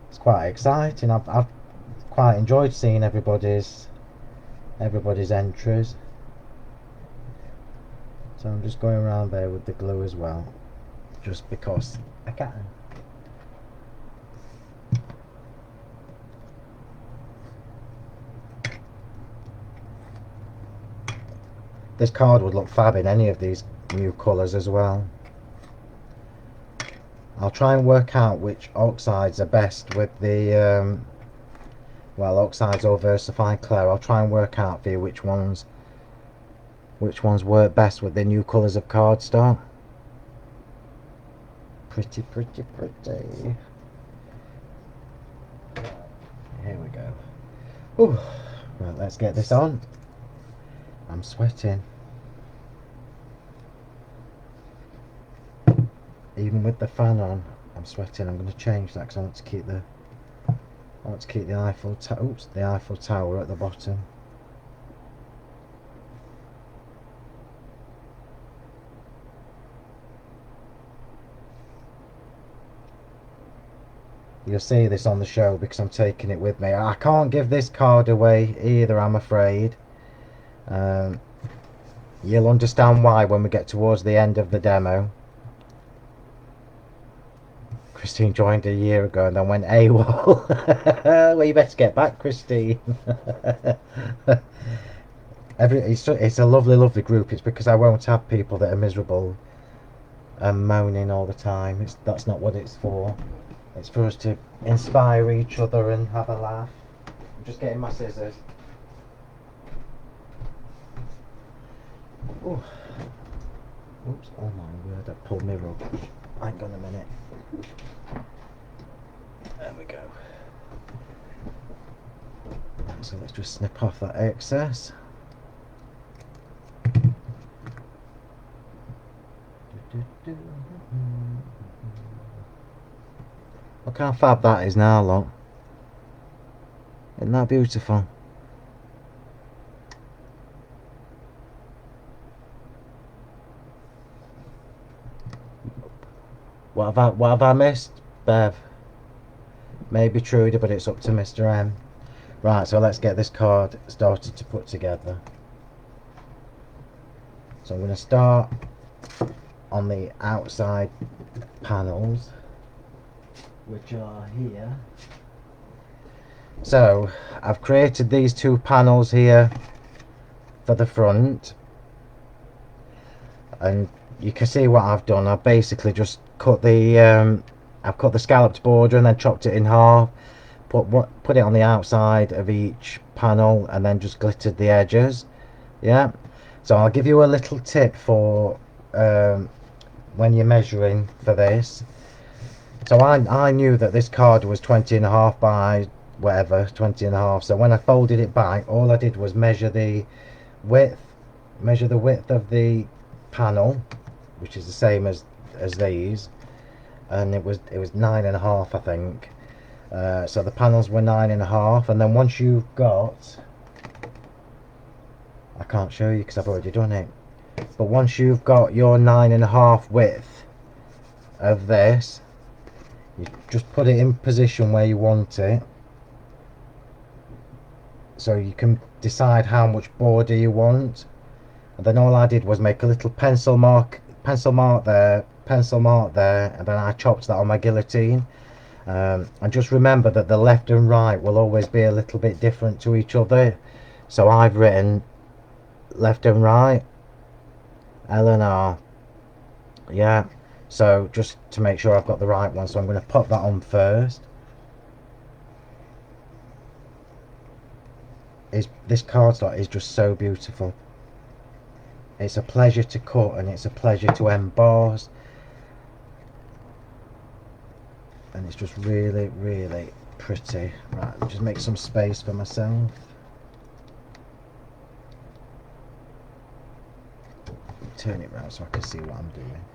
A: It's quite exciting. I've quite enjoyed seeing everybody's entries. So I'm just going around there with the glue as well, just because I can. This card would look fab in any of these new colours as well. I'll try and work out which oxides are best with the well, oxides or versified clay. I'll try and work out for you which ones work best with the new colours of cardstock. Pretty. Here we go. Ooh. Right, let's get this on. I'm sweating. Even with the fan on, I'm sweating. I'm going to change that because I want to keep the the Eiffel Tower at the bottom. You'll see this on the show because I'm taking it with me. I can't give this card away either, I'm afraid. You'll understand why when we get towards the end of the demo. Christine joined a year ago and then went AWOL. Well, you better get back, Christine. It's a lovely group. It's because I won't have people that are miserable and moaning all the time. That's not what it's for. It's for us to inspire each other and have a laugh. I'm just getting my scissors. Ooh. Oops, oh my word, I pulled my rug. Hang on a minute. There we go. So let's just snip off that excess. Look how fab that is now, look. Isn't that beautiful? What have I missed, Bev? Maybe Trudy, but it's up to Mr. M. Right, so let's get this card started to put together. So I'm going to start on the outside panels, which are here. So I've created these two panels here for the front, and you can see what I've done. I've basically just cut the I've cut the scalloped border and then chopped it in half, put it on the outside of each panel, and then just glittered the edges. Yeah, so I'll give you a little tip for when you're measuring for this. So I knew that this card was 20.5 by whatever, 20.5. So when I folded it back, all I did was measure the width of the panel, which is the same as these, and it was 9.5, I think. So the panels were 9.5, and then once you've got, I can't show you because I've already done it, but once you've got your 9.5 width of this, you just put it in position where you want it, so you can decide how much border you want. And then all I did was make a little pencil mark there, and then I chopped that on my guillotine. And just remember that the left and right will always be a little bit different to each other. So I've written left and right, L and R. Yeah, so just to make sure I've got the right one, so I'm going to pop that on first. This cardstock is just so beautiful. It's a pleasure to cut and it's a pleasure to emboss, and it's just really, really pretty. Right, I'll just make some space for myself. Turn it round so I can see what I'm doing.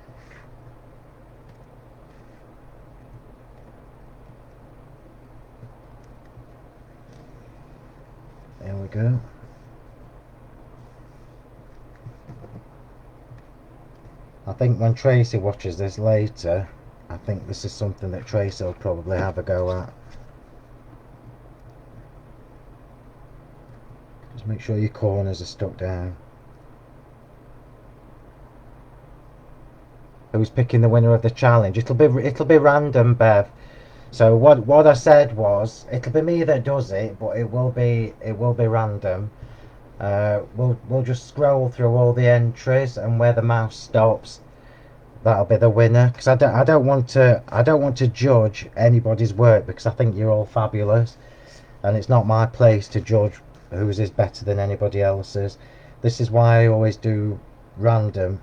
A: There we go. I think when Tracy watches this later, I think this is something that Tracy will probably have a go at. Just make sure your corners are stuck down. Who's picking the winner of the challenge? It'll be random, Bev. So what I said was, it'll be me that does it, but it will be random. We'll just scroll through all the entries, and where the mouse stops, that'll be the winner. Because I don't want to judge anybody's work, because I think you're all fabulous, and it's not my place to judge whose is better than anybody else's. This is why I always do random,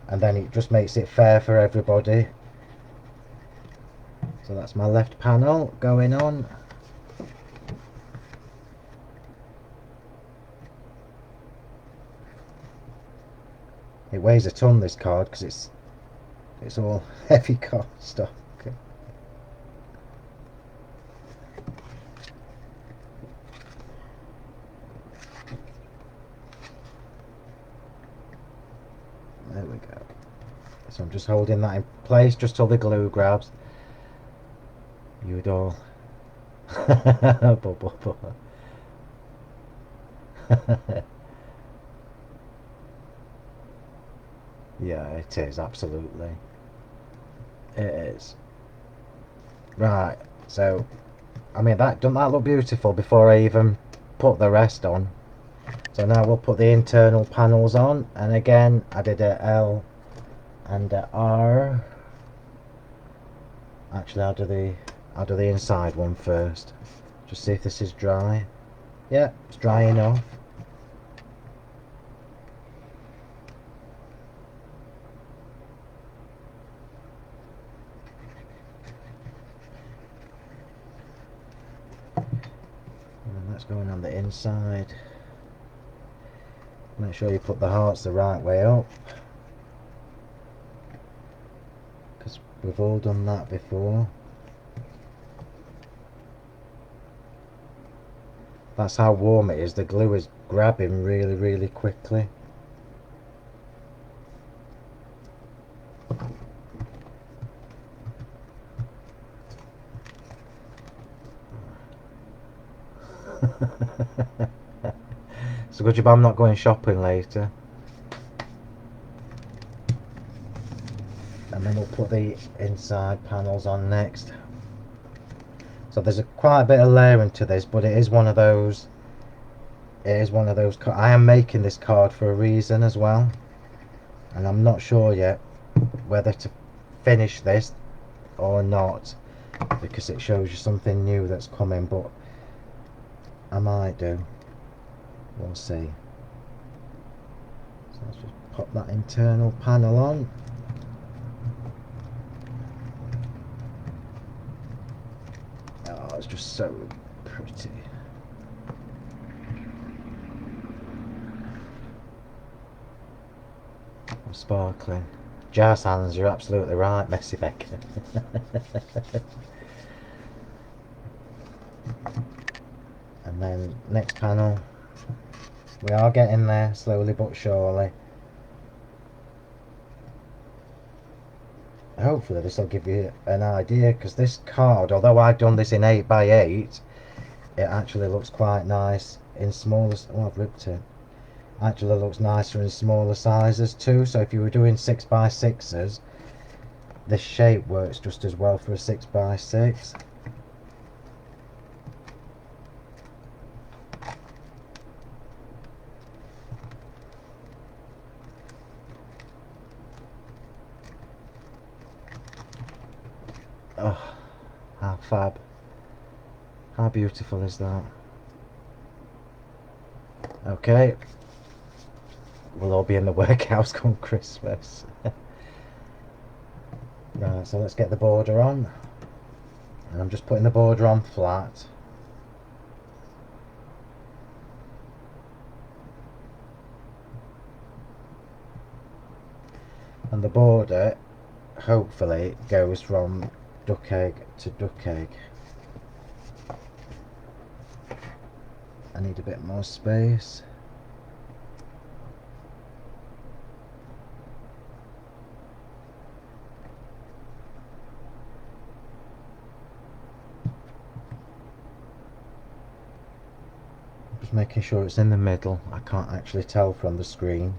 A: and then it just makes it fair for everybody. So that's my left panel going on. It weighs a ton, this card, because it's all heavy cardstock. There we go. So I'm just holding that in place just till the glue grabs. You doll. Yeah, it is, absolutely. It is. Right, so I mean, doesn't that look beautiful before I even put the rest on? So now we'll put the internal panels on, and again I did a L and a R. Actually, I'll do the inside one first. Just see if this is dry. Yeah, it's dry enough. And that's going on the inside. Make sure you put the hearts the right way up, because we've all done that before. That's how warm it is. The glue is grabbing really, really quickly. It's a good job I'm not going shopping later. And then we'll put the inside panels on next. So there's quite a bit of layering to this, but it is one of those. I am making this card for a reason as well, and I'm not sure yet whether to finish this or not, because it shows you something new that's coming, but I might do. We'll see. So let's just pop that internal panel on. Oh, it's just so pretty. sparkling. Jazz hands, you're absolutely right, Messy Beck. And then next panel, we are getting there slowly but surely. Hopefully this will give you an idea, because this card, although I've done this in 8x8, it actually looks quite nice in smaller. Oh, I've ripped it. Actually looks nicer in smaller sizes too, so if you were doing 6x6s, this shape works just as well for a 6x6. Oh, how fab. How beautiful is that? Okay. We'll all be in the workhouse come Christmas. Right, so let's get the border on. And I'm just putting the border on flat. And the border hopefully goes from duck egg to duck egg. I need a bit more space. Just making sure it's in the middle. I can't actually tell from the screen.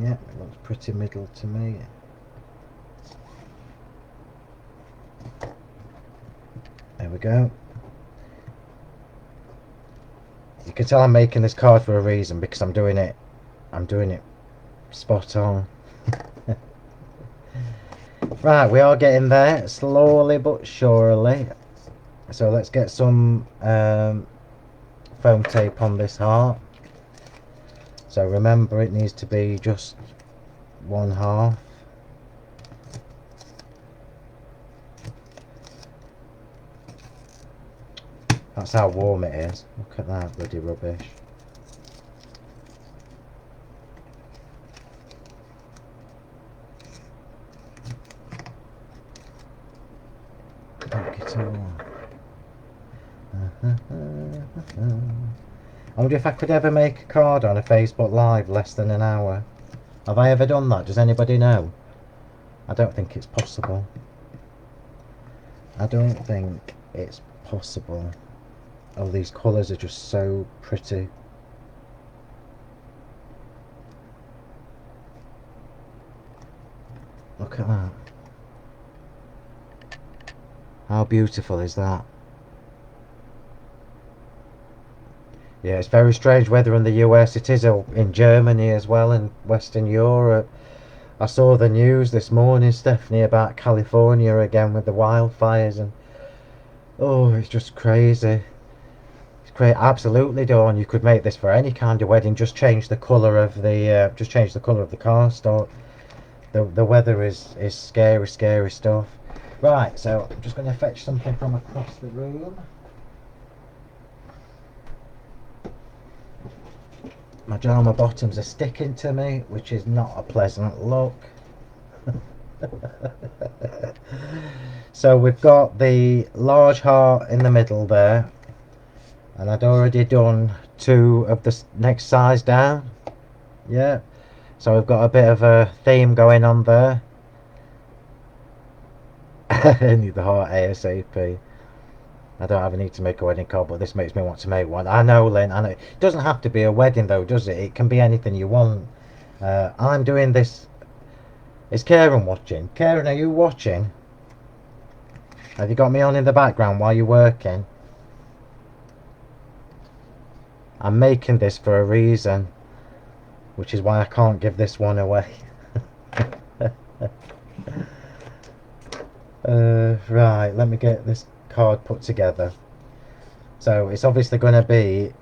A: Yeah, it looks pretty middle to me. There we go. You can tell I'm making this card for a reason, because I'm doing it spot on. Right, we are getting there slowly but surely. So let's get some foam tape on this heart. So remember, it needs to be just 1/2. That's how warm it is. Look at that bloody rubbish. Look it all. I wonder if I could ever make a card on a Facebook Live less than an hour. Have I ever done that? Does anybody know? I don't think it's possible. I don't think it's possible. Oh, these colours are just so pretty. Look at that. How beautiful is that? Yeah, it's very strange weather in the US. It is in Germany as well, in Western Europe. I saw the news this morning, Stephanie, about California again with the wildfires, and oh, it's just crazy. It's crazy. Absolutely, Dawn. You could make this for any kind of wedding. Just change the colour of the cardstock. The weather is scary, scary stuff. Right, so I'm just going to fetch something from across the room. My Jama bottoms are sticking to me, which is not a pleasant look. So we've got the large heart in the middle there, and I'd already done 2 of the next size down. Yeah, so we've got a bit of a theme going on there. I need the heart ASAP. I don't have a need to make a wedding card, but this makes me want to make one. I know, Lynn, I know. It doesn't have to be a wedding though, does it? It can be anything you want. I'm doing this. Is Karen watching? Karen, are you watching? Have you got me on in the background while you're working? I'm making this for a reason, which is why I can't give this one away. Right, let me get this card put together. So it's obviously going to be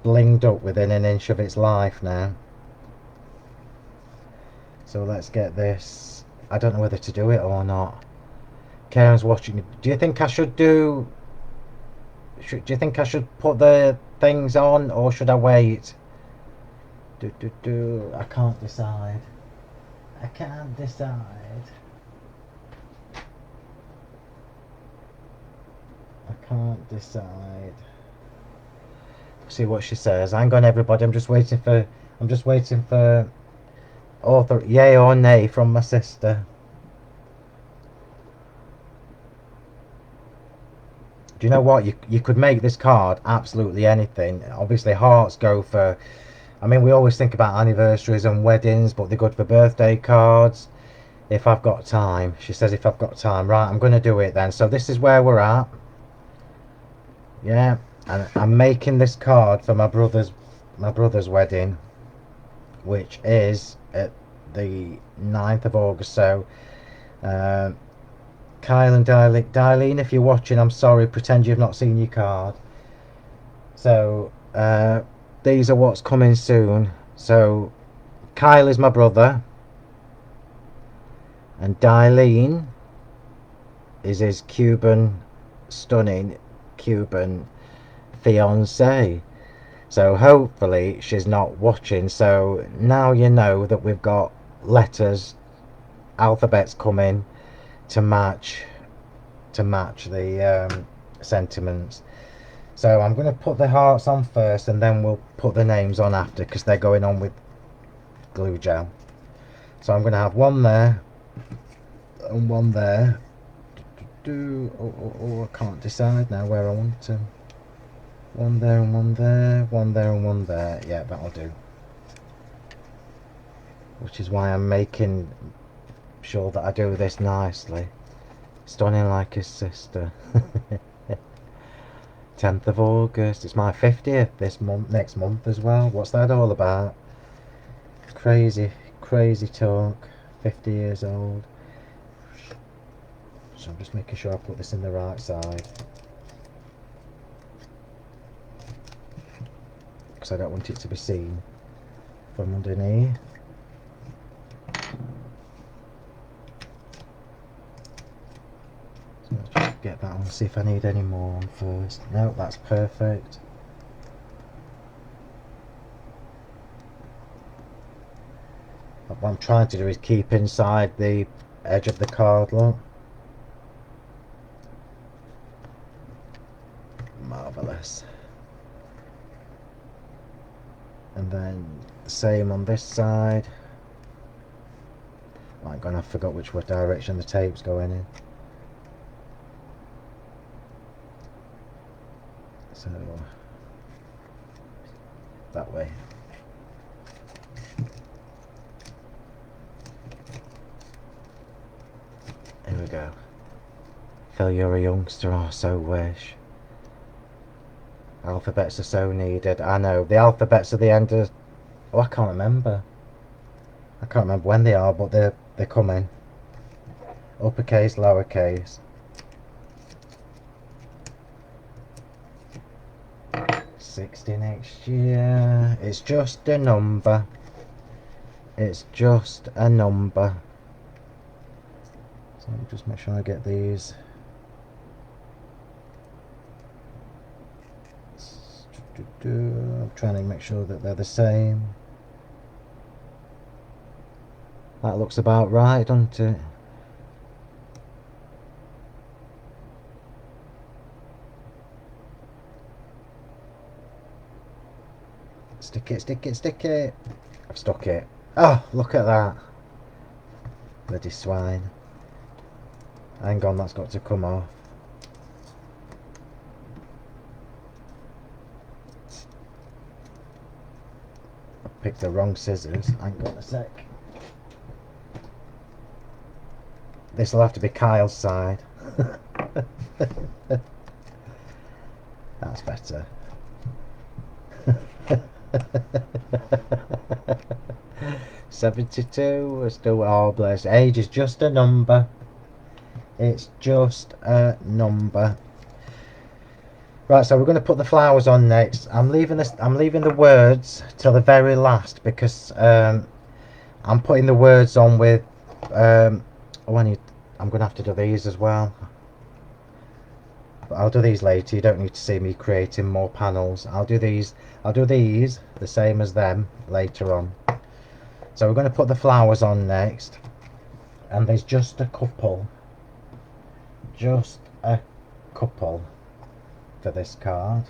A: blinged up within an inch of its life now. So let's get this. I don't know whether to do it or not. Karen's watching. Do you think I should Do you think I should put the things on or should I wait? I can't decide. I can't decide. I can't decide. See what she says. Hang on, everybody. I'm just waiting for author yay or nay from my sister. Do you know what? You could make this card absolutely anything. Obviously, hearts go for. I mean, we always think about anniversaries and weddings, but they're good for birthday cards. If I've got time, she says. If I've got time, right? I'm going to do it then. So this is where we're at. Yeah, and I'm making this card for my brother's wedding, which is at the 9th of August. So, Kyle and Darlene, if you're watching, I'm sorry. Pretend you've not seen your card. So, these are what's coming soon. So, Kyle is my brother, and Darlene is his stunning Cuban fiance. So hopefully she's not watching. So now you know that we've got letters, alphabets coming to match the sentiments. So I'm going to put the hearts on first, and then we'll put the names on after, because they're going on with glue gel. So I'm going to have one there and one there. I can't decide now where I want them. One there and one there, one there and one there. Yeah, that'll do. Which is why I'm making sure that I do this nicely. Stunning like his sister. 10th of August. It's my 50th this month, next month as well. What's that all about? Crazy talk. 50 years old. So I'm just making sure I put this in the right side, because I don't want it to be seen from underneath. So let's just get that on, see if I need any more on first. No, that's perfect. What I'm trying to do is keep inside the edge of the card, look. Marvellous. And then the same on this side. My God, I forgot which direction the tape's going in. So that way. Here we go. Phil, you're a youngster. Oh, so wish. Alphabets are so needed. I know. The alphabets are the end of... Oh, I can't remember. I can't remember when they are, but they're coming. Uppercase, lowercase. 60 next year. It's just a number. It's just a number. So let me just make sure I get these. I'm trying to make sure that they're the same. That looks about right, doesn't it? Stick it, stick it, stick it. I've stuck it. Oh, look at that. Bloody swine. Hang on, that's got to come off. I picked the wrong scissors. Hang on a sec. This will have to be Kyle's side. That's better. 72. We're still all blessed. Age is just a number. It's just a number. Right, so we're going to put the flowers on next. I'm leaving the words till the very last, because I'm putting the words on with I'm going to have to do these as well. But I'll do these later. You don't need to see me creating more panels. I'll do these the same as them later on. So we're going to put the flowers on next, and there's just a couple for this card.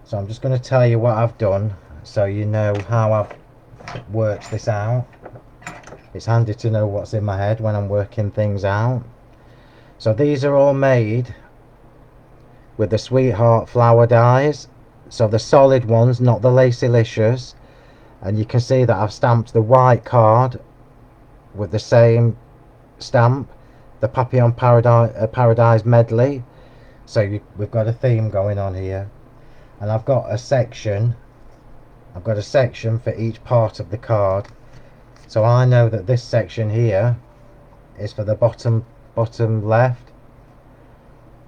A: So I'm just going to tell you what I've done so you know how I've worked this out. It's handy to know what's in my head when I'm working things out. So these are all made with the Sweetheart flower dies. So the solid ones, not the Lacylicious. And you can see that I've stamped the white card with the same stamp, the Papillon Paradise medley. So we've got a theme going on here. And I've got a section for each part of the card. So I know that this section here is for the bottom left,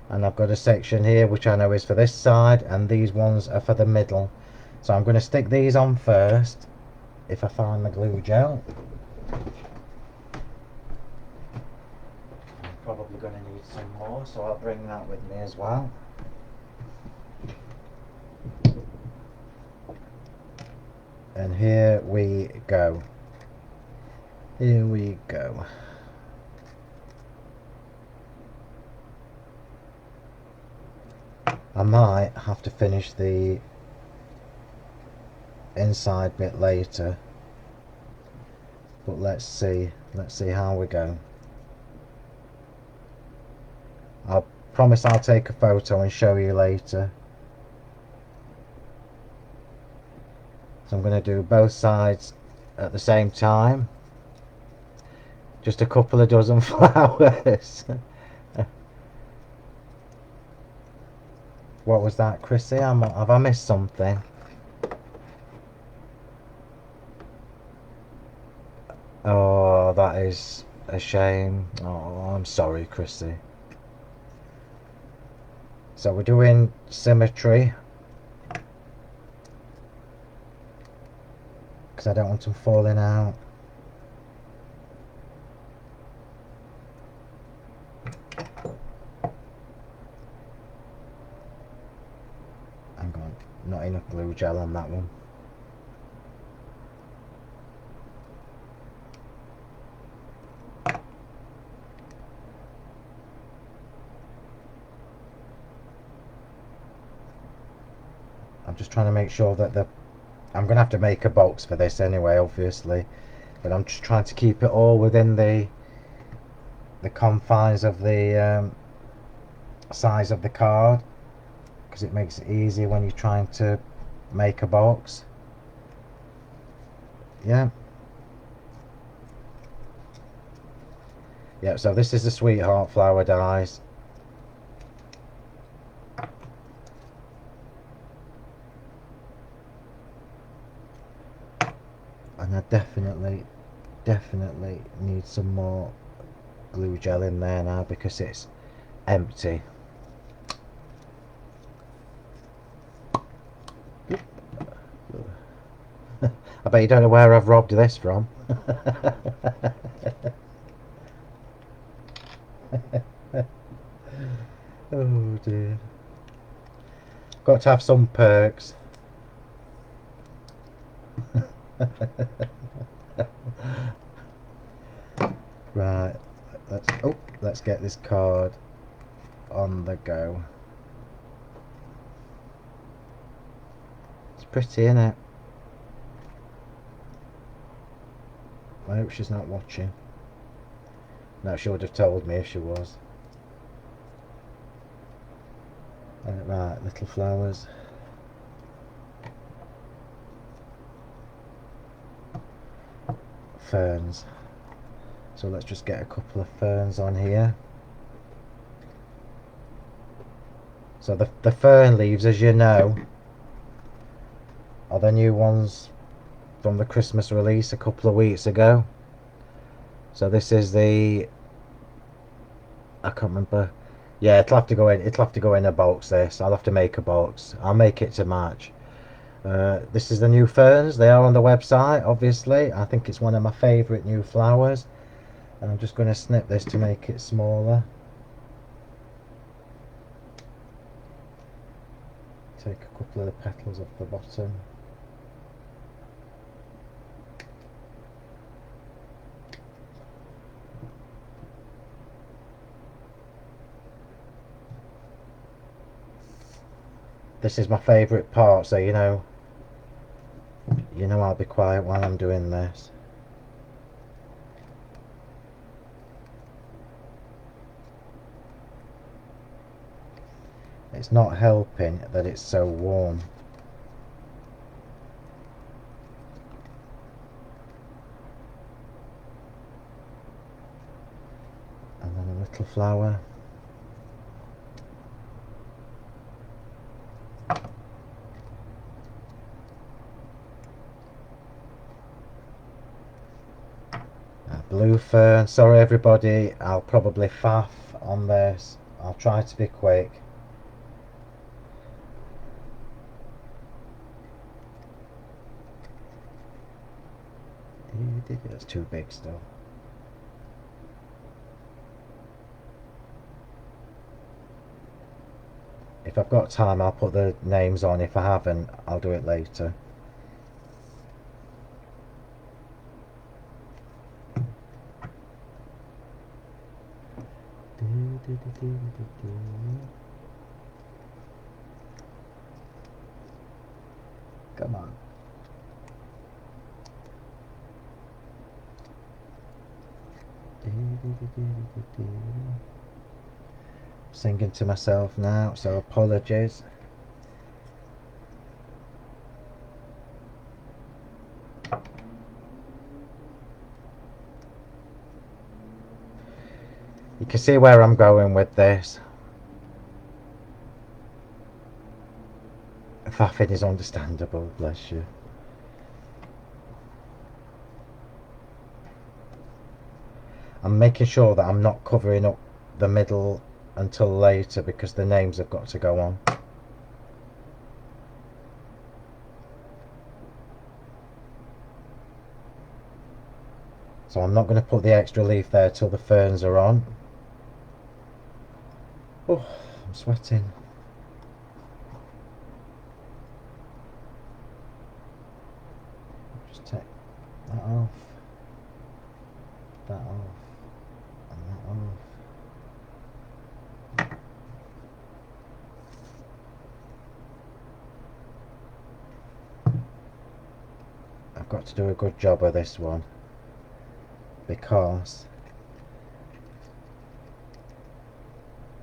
A: and I've got a section here which I know is for this side, and these ones are for the middle. So I'm going to stick these on first if I find the glue gel. I'm probably going to need some more, so I'll bring that with me as well. And here we go. Here we go. I might have to finish the inside bit later, but let's see how we go. I promise I'll take a photo and show you later. So I'm going to do both sides at the same time. Just a couple of dozen flowers. What was that, Chrissy? Have I missed something? Oh, that is a shame. Oh, I'm sorry, Chrissy. So we're doing symmetry, because I don't want them falling out. Hang on, not enough glue gel on that one. I'm just trying to make sure that I'm going to have to make a box for this anyway, obviously, but I'm just trying to keep it all within the confines of the size of the card, because it makes it easier when you're trying to make a box. Yeah, so this is the Sweetheart flower dies. And I definitely need some more glue gel in there now, because it's empty. I bet you don't know where I've robbed this from. Oh dear. Got to have some perks. Right, let's get this card on the go. It's pretty, isn't it? I hope she's not watching. No, she would have told me if she was. Right, little flowers. Ferns. So let's just get a couple of ferns on here. So the fern leaves, as you know, are the new ones from the Christmas release a couple of weeks ago. So this is the, I can't remember. Yeah, it'll have to go in a box. This, I'll have to make a box. I'll make it to match. This is the new ferns. They are on the website, obviously. I think it's one of my favourite new flowers. And I'm just going to snip this to make it smaller. take a couple of the petals off the bottom. This is my favourite part, so you know I'll be quiet while I'm doing this. It's not helping that it's so warm. And then a little flower. Blue fern. Sorry everybody, I'll probably faff on this. I'll try to be quick. That's too big still. If I've got time, I'll put the names on. If I haven't, I'll do it later. Come on. Singing to myself now, so apologies. You can see where I'm going with this. Faffing is understandable, bless you. I'm making sure that I'm not covering up the middle until later because the names have got to go on. So I'm not going to put the extra leaf there till the ferns are on. Oh, I'm sweating. Just take that off, that off, and that off. I've got to do a good job of this one because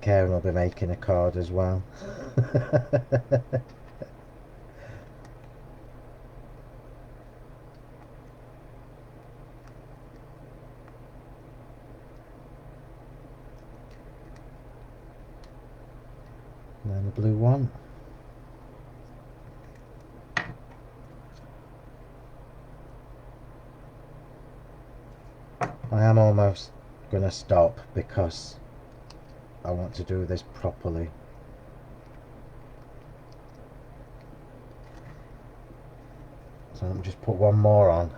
A: Karen will be making a card as well. And then the blue one. I am almost going to stop because I want to do this properly. So let me just put one more on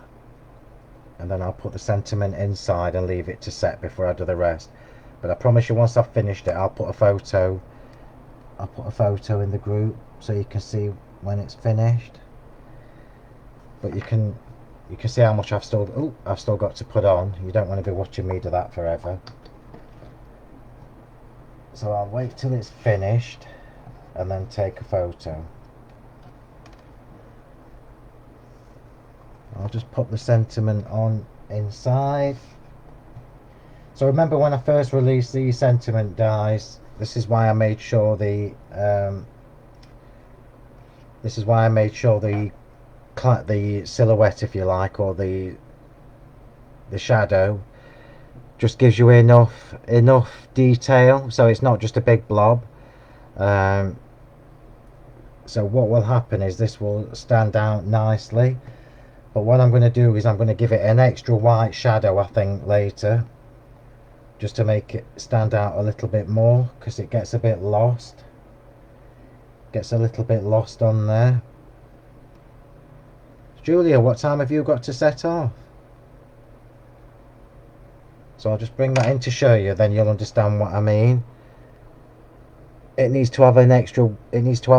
A: and then I'll put the sentiment inside and leave it to set before I do the rest. But I promise you once I've finished it I'll put a photo in the group so you can see when it's finished. But you can see how much I've still got to put on. You don't want to be watching me do that forever. So I'll wait till it's finished and then take a photo. I'll just put the sentiment on inside. So remember when I first released these sentiment dies, this is why I made sure the silhouette, if you like, or the shadow just gives you enough detail, so it's not just a big blob. So what will happen is this will stand out nicely, but what I'm going to do is I'm going to give it an extra white shadow, I think, later, just to make it stand out a little bit more, because it gets a bit lost, gets a little bit lost on there. Julia, what time have you got to set off? So I'll just bring that in to show you, then you'll understand what I mean. it needs to have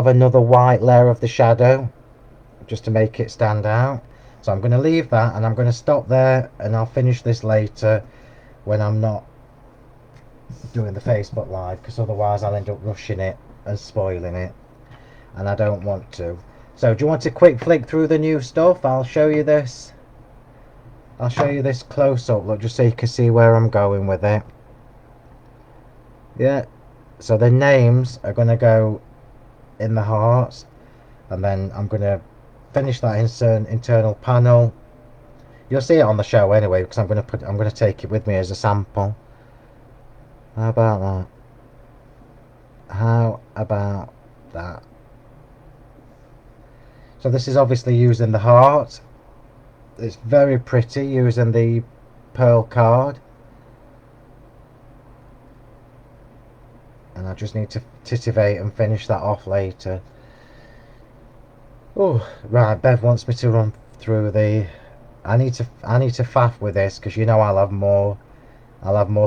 A: another white layer of the shadow just to make it stand out. So I'm going to leave that, and I'm going to stop there, and I'll finish this later when I'm not doing the Facebook Live, because otherwise I'll end up rushing it and spoiling it, and I don't want to. So do you want a quick flick through the new stuff? I'll show you this close up, look, just so you can see where I'm going with it. Yeah, so the names are going to go in the hearts, and then I'm going to finish that internal panel. You'll see it on the show anyway, because I'm going to take it with me as a sample. How about that? So this is obviously using the heart. It's very pretty using the pearl card, and I just need to titivate and finish that off later. Oh, right, Bev wants me to run through the... I need to faff with this, because you know I'll have more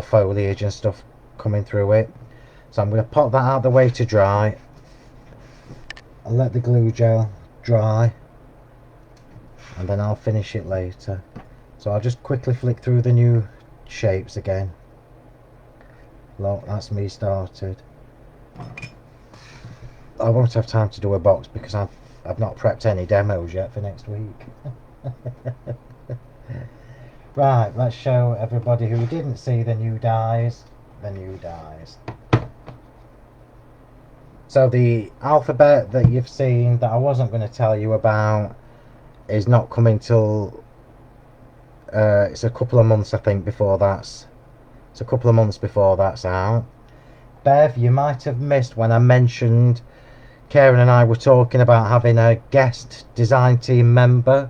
A: foliage and stuff coming through it. So I'm going to pop that out of the way to dry. I'll let the glue gel dry, and then I'll finish it later. So I'll just quickly flick through the new shapes again. Look, that's me started. I won't have time to do a box because I've not prepped any demos yet for next week. Right, let's show everybody who didn't see the new dies. So the alphabet that you've seen that I wasn't going to tell you about is not coming till it's a couple of months, I think, before that's out. Bev, you might have missed when I mentioned Karen and I were talking about having a guest design team member,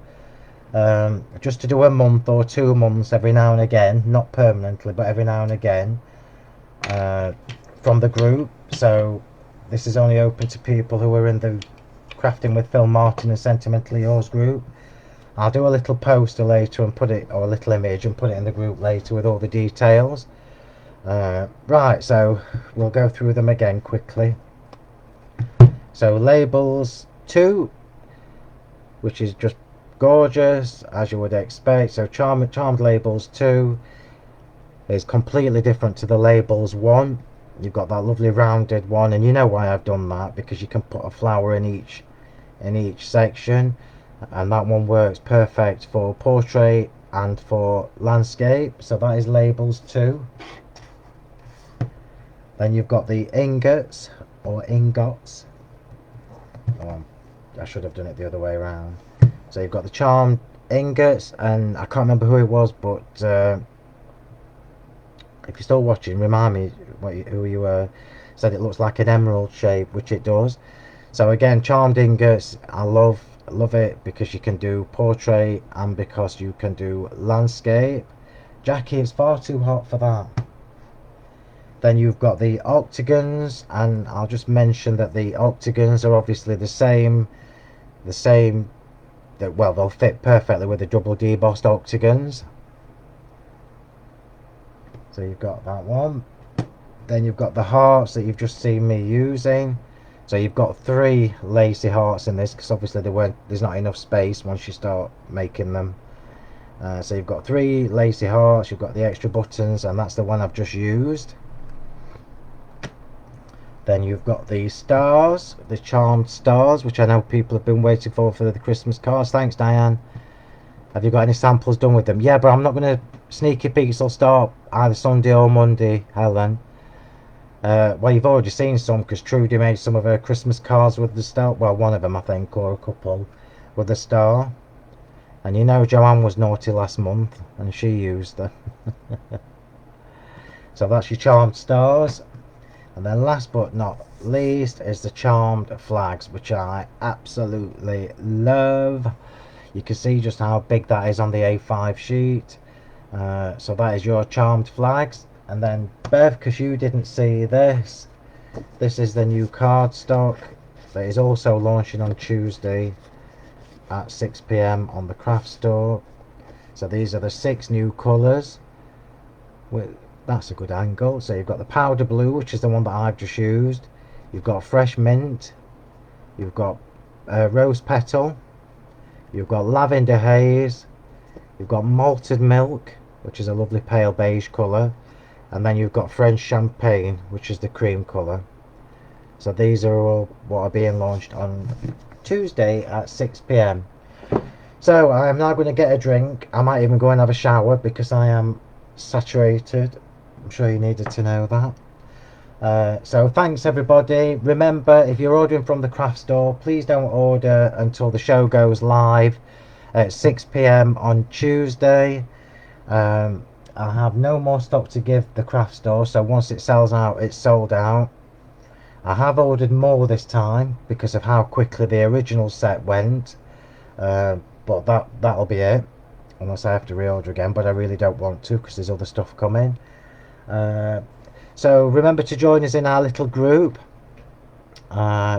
A: just to do a month or 2 months every now and again, not permanently but every now and again, from the group. So this is only open to people who are in the Crafting with Phill Martin and Sentimentally Yours group. I'll do a little poster later and put it, or a little image, and put it in the group later with all the details. Right, so we'll go through them again quickly. So labels 2, which is just gorgeous as you would expect. So charmed labels 2 is completely different to the labels 1. You've got that lovely rounded one, and you know why I've done that, because you can put a flower in each section, and that one works perfect for portrait and for landscape. So that is labels 2. Then you've got the ingots or ingots. Oh, I should have done it the other way around. So you've got the charmed ingots, and I can't remember who it was, but if you're still watching, remind me who you were. Said it looks like an emerald shape, which it does. So again, charmed ingots, I love it because you can do portrait and because you can do landscape. Jackie, it's far too hot for that. Then you've got the octagons, and I'll just mention that the octagons are obviously the same, well, they'll fit perfectly with the double debossed octagons. So you've got that one. Then you've got the hearts that you've just seen me using. So you've got 3 lacy hearts in this, because obviously there's not enough space once you start making them. So you've got 3 lacy hearts, you've got the extra buttons, and that's the one I've just used. Then you've got the stars, the charmed stars, which I know people have been waiting for the Christmas cards. Thanks, Diane. Have you got any samples done with them? Yeah, but I'm not going to sneaky peeks. I'll start either Sunday or Monday, Helen. Well, you've already seen some, because Trudy made some of her Christmas cards with the star. Well, one of them, I think, or a couple, with the star. And you know Joanne was naughty last month, and she used them. So that's your charmed stars. And then last but not least is the charmed flags, which I absolutely love. You can see just how big that is on the A5 sheet. So that is your charmed flags. And then Bev, because you didn't see this is the new cardstock that is also launching on Tuesday at 6 PM on the craft store. So these are the 6 new colours. That's a good angle. So you've got the powder blue, which is the one that I've just used. You've got fresh mint. You've got rose petal. You've got lavender haze. You've got malted milk, which is a lovely pale beige colour. And then you've got French champagne, which is the cream colour. So these are all what are being launched on Tuesday at 6 p.m. So I am now going to get a drink. I might even go and have a shower because I am saturated. I'm sure you needed to know that. So thanks everybody. Remember, if you're ordering from the craft store, please don't order until the show goes live at 6 p.m. on Tuesday. I have no more stock to give the craft store, so once it sells out, it's sold out. I have ordered more this time because of how quickly the original set went, but that'll be it, unless I have to reorder again, but I really don't want to because there's other stuff coming. So remember to join us in our little group,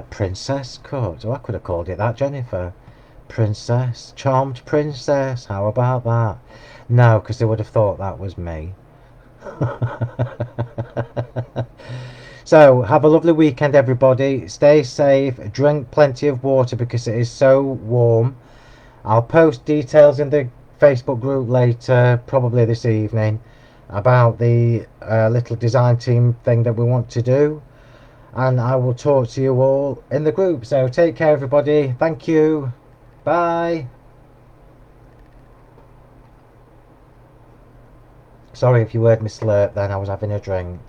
A: Princess Cut. Oh, I could have called it that, Jennifer. Princess, Charmed Princess, how about that? No, because they would have thought that was me. So have a lovely weekend everybody. Stay safe, drink plenty of water because it is so warm. I'll post details in the Facebook group later, probably this evening, about the little design team thing that we want to do, and I will talk to you all in the group. So take care everybody. Thank you. Bye. Sorry if you heard me slurp then, I was having a drink.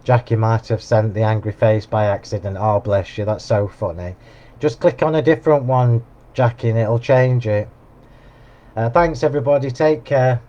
A: Jackie might have sent the angry face by accident. Oh, bless you, that's so funny. Just click on a different one, Jackie, and it'll change it. Thanks, everybody. Take care.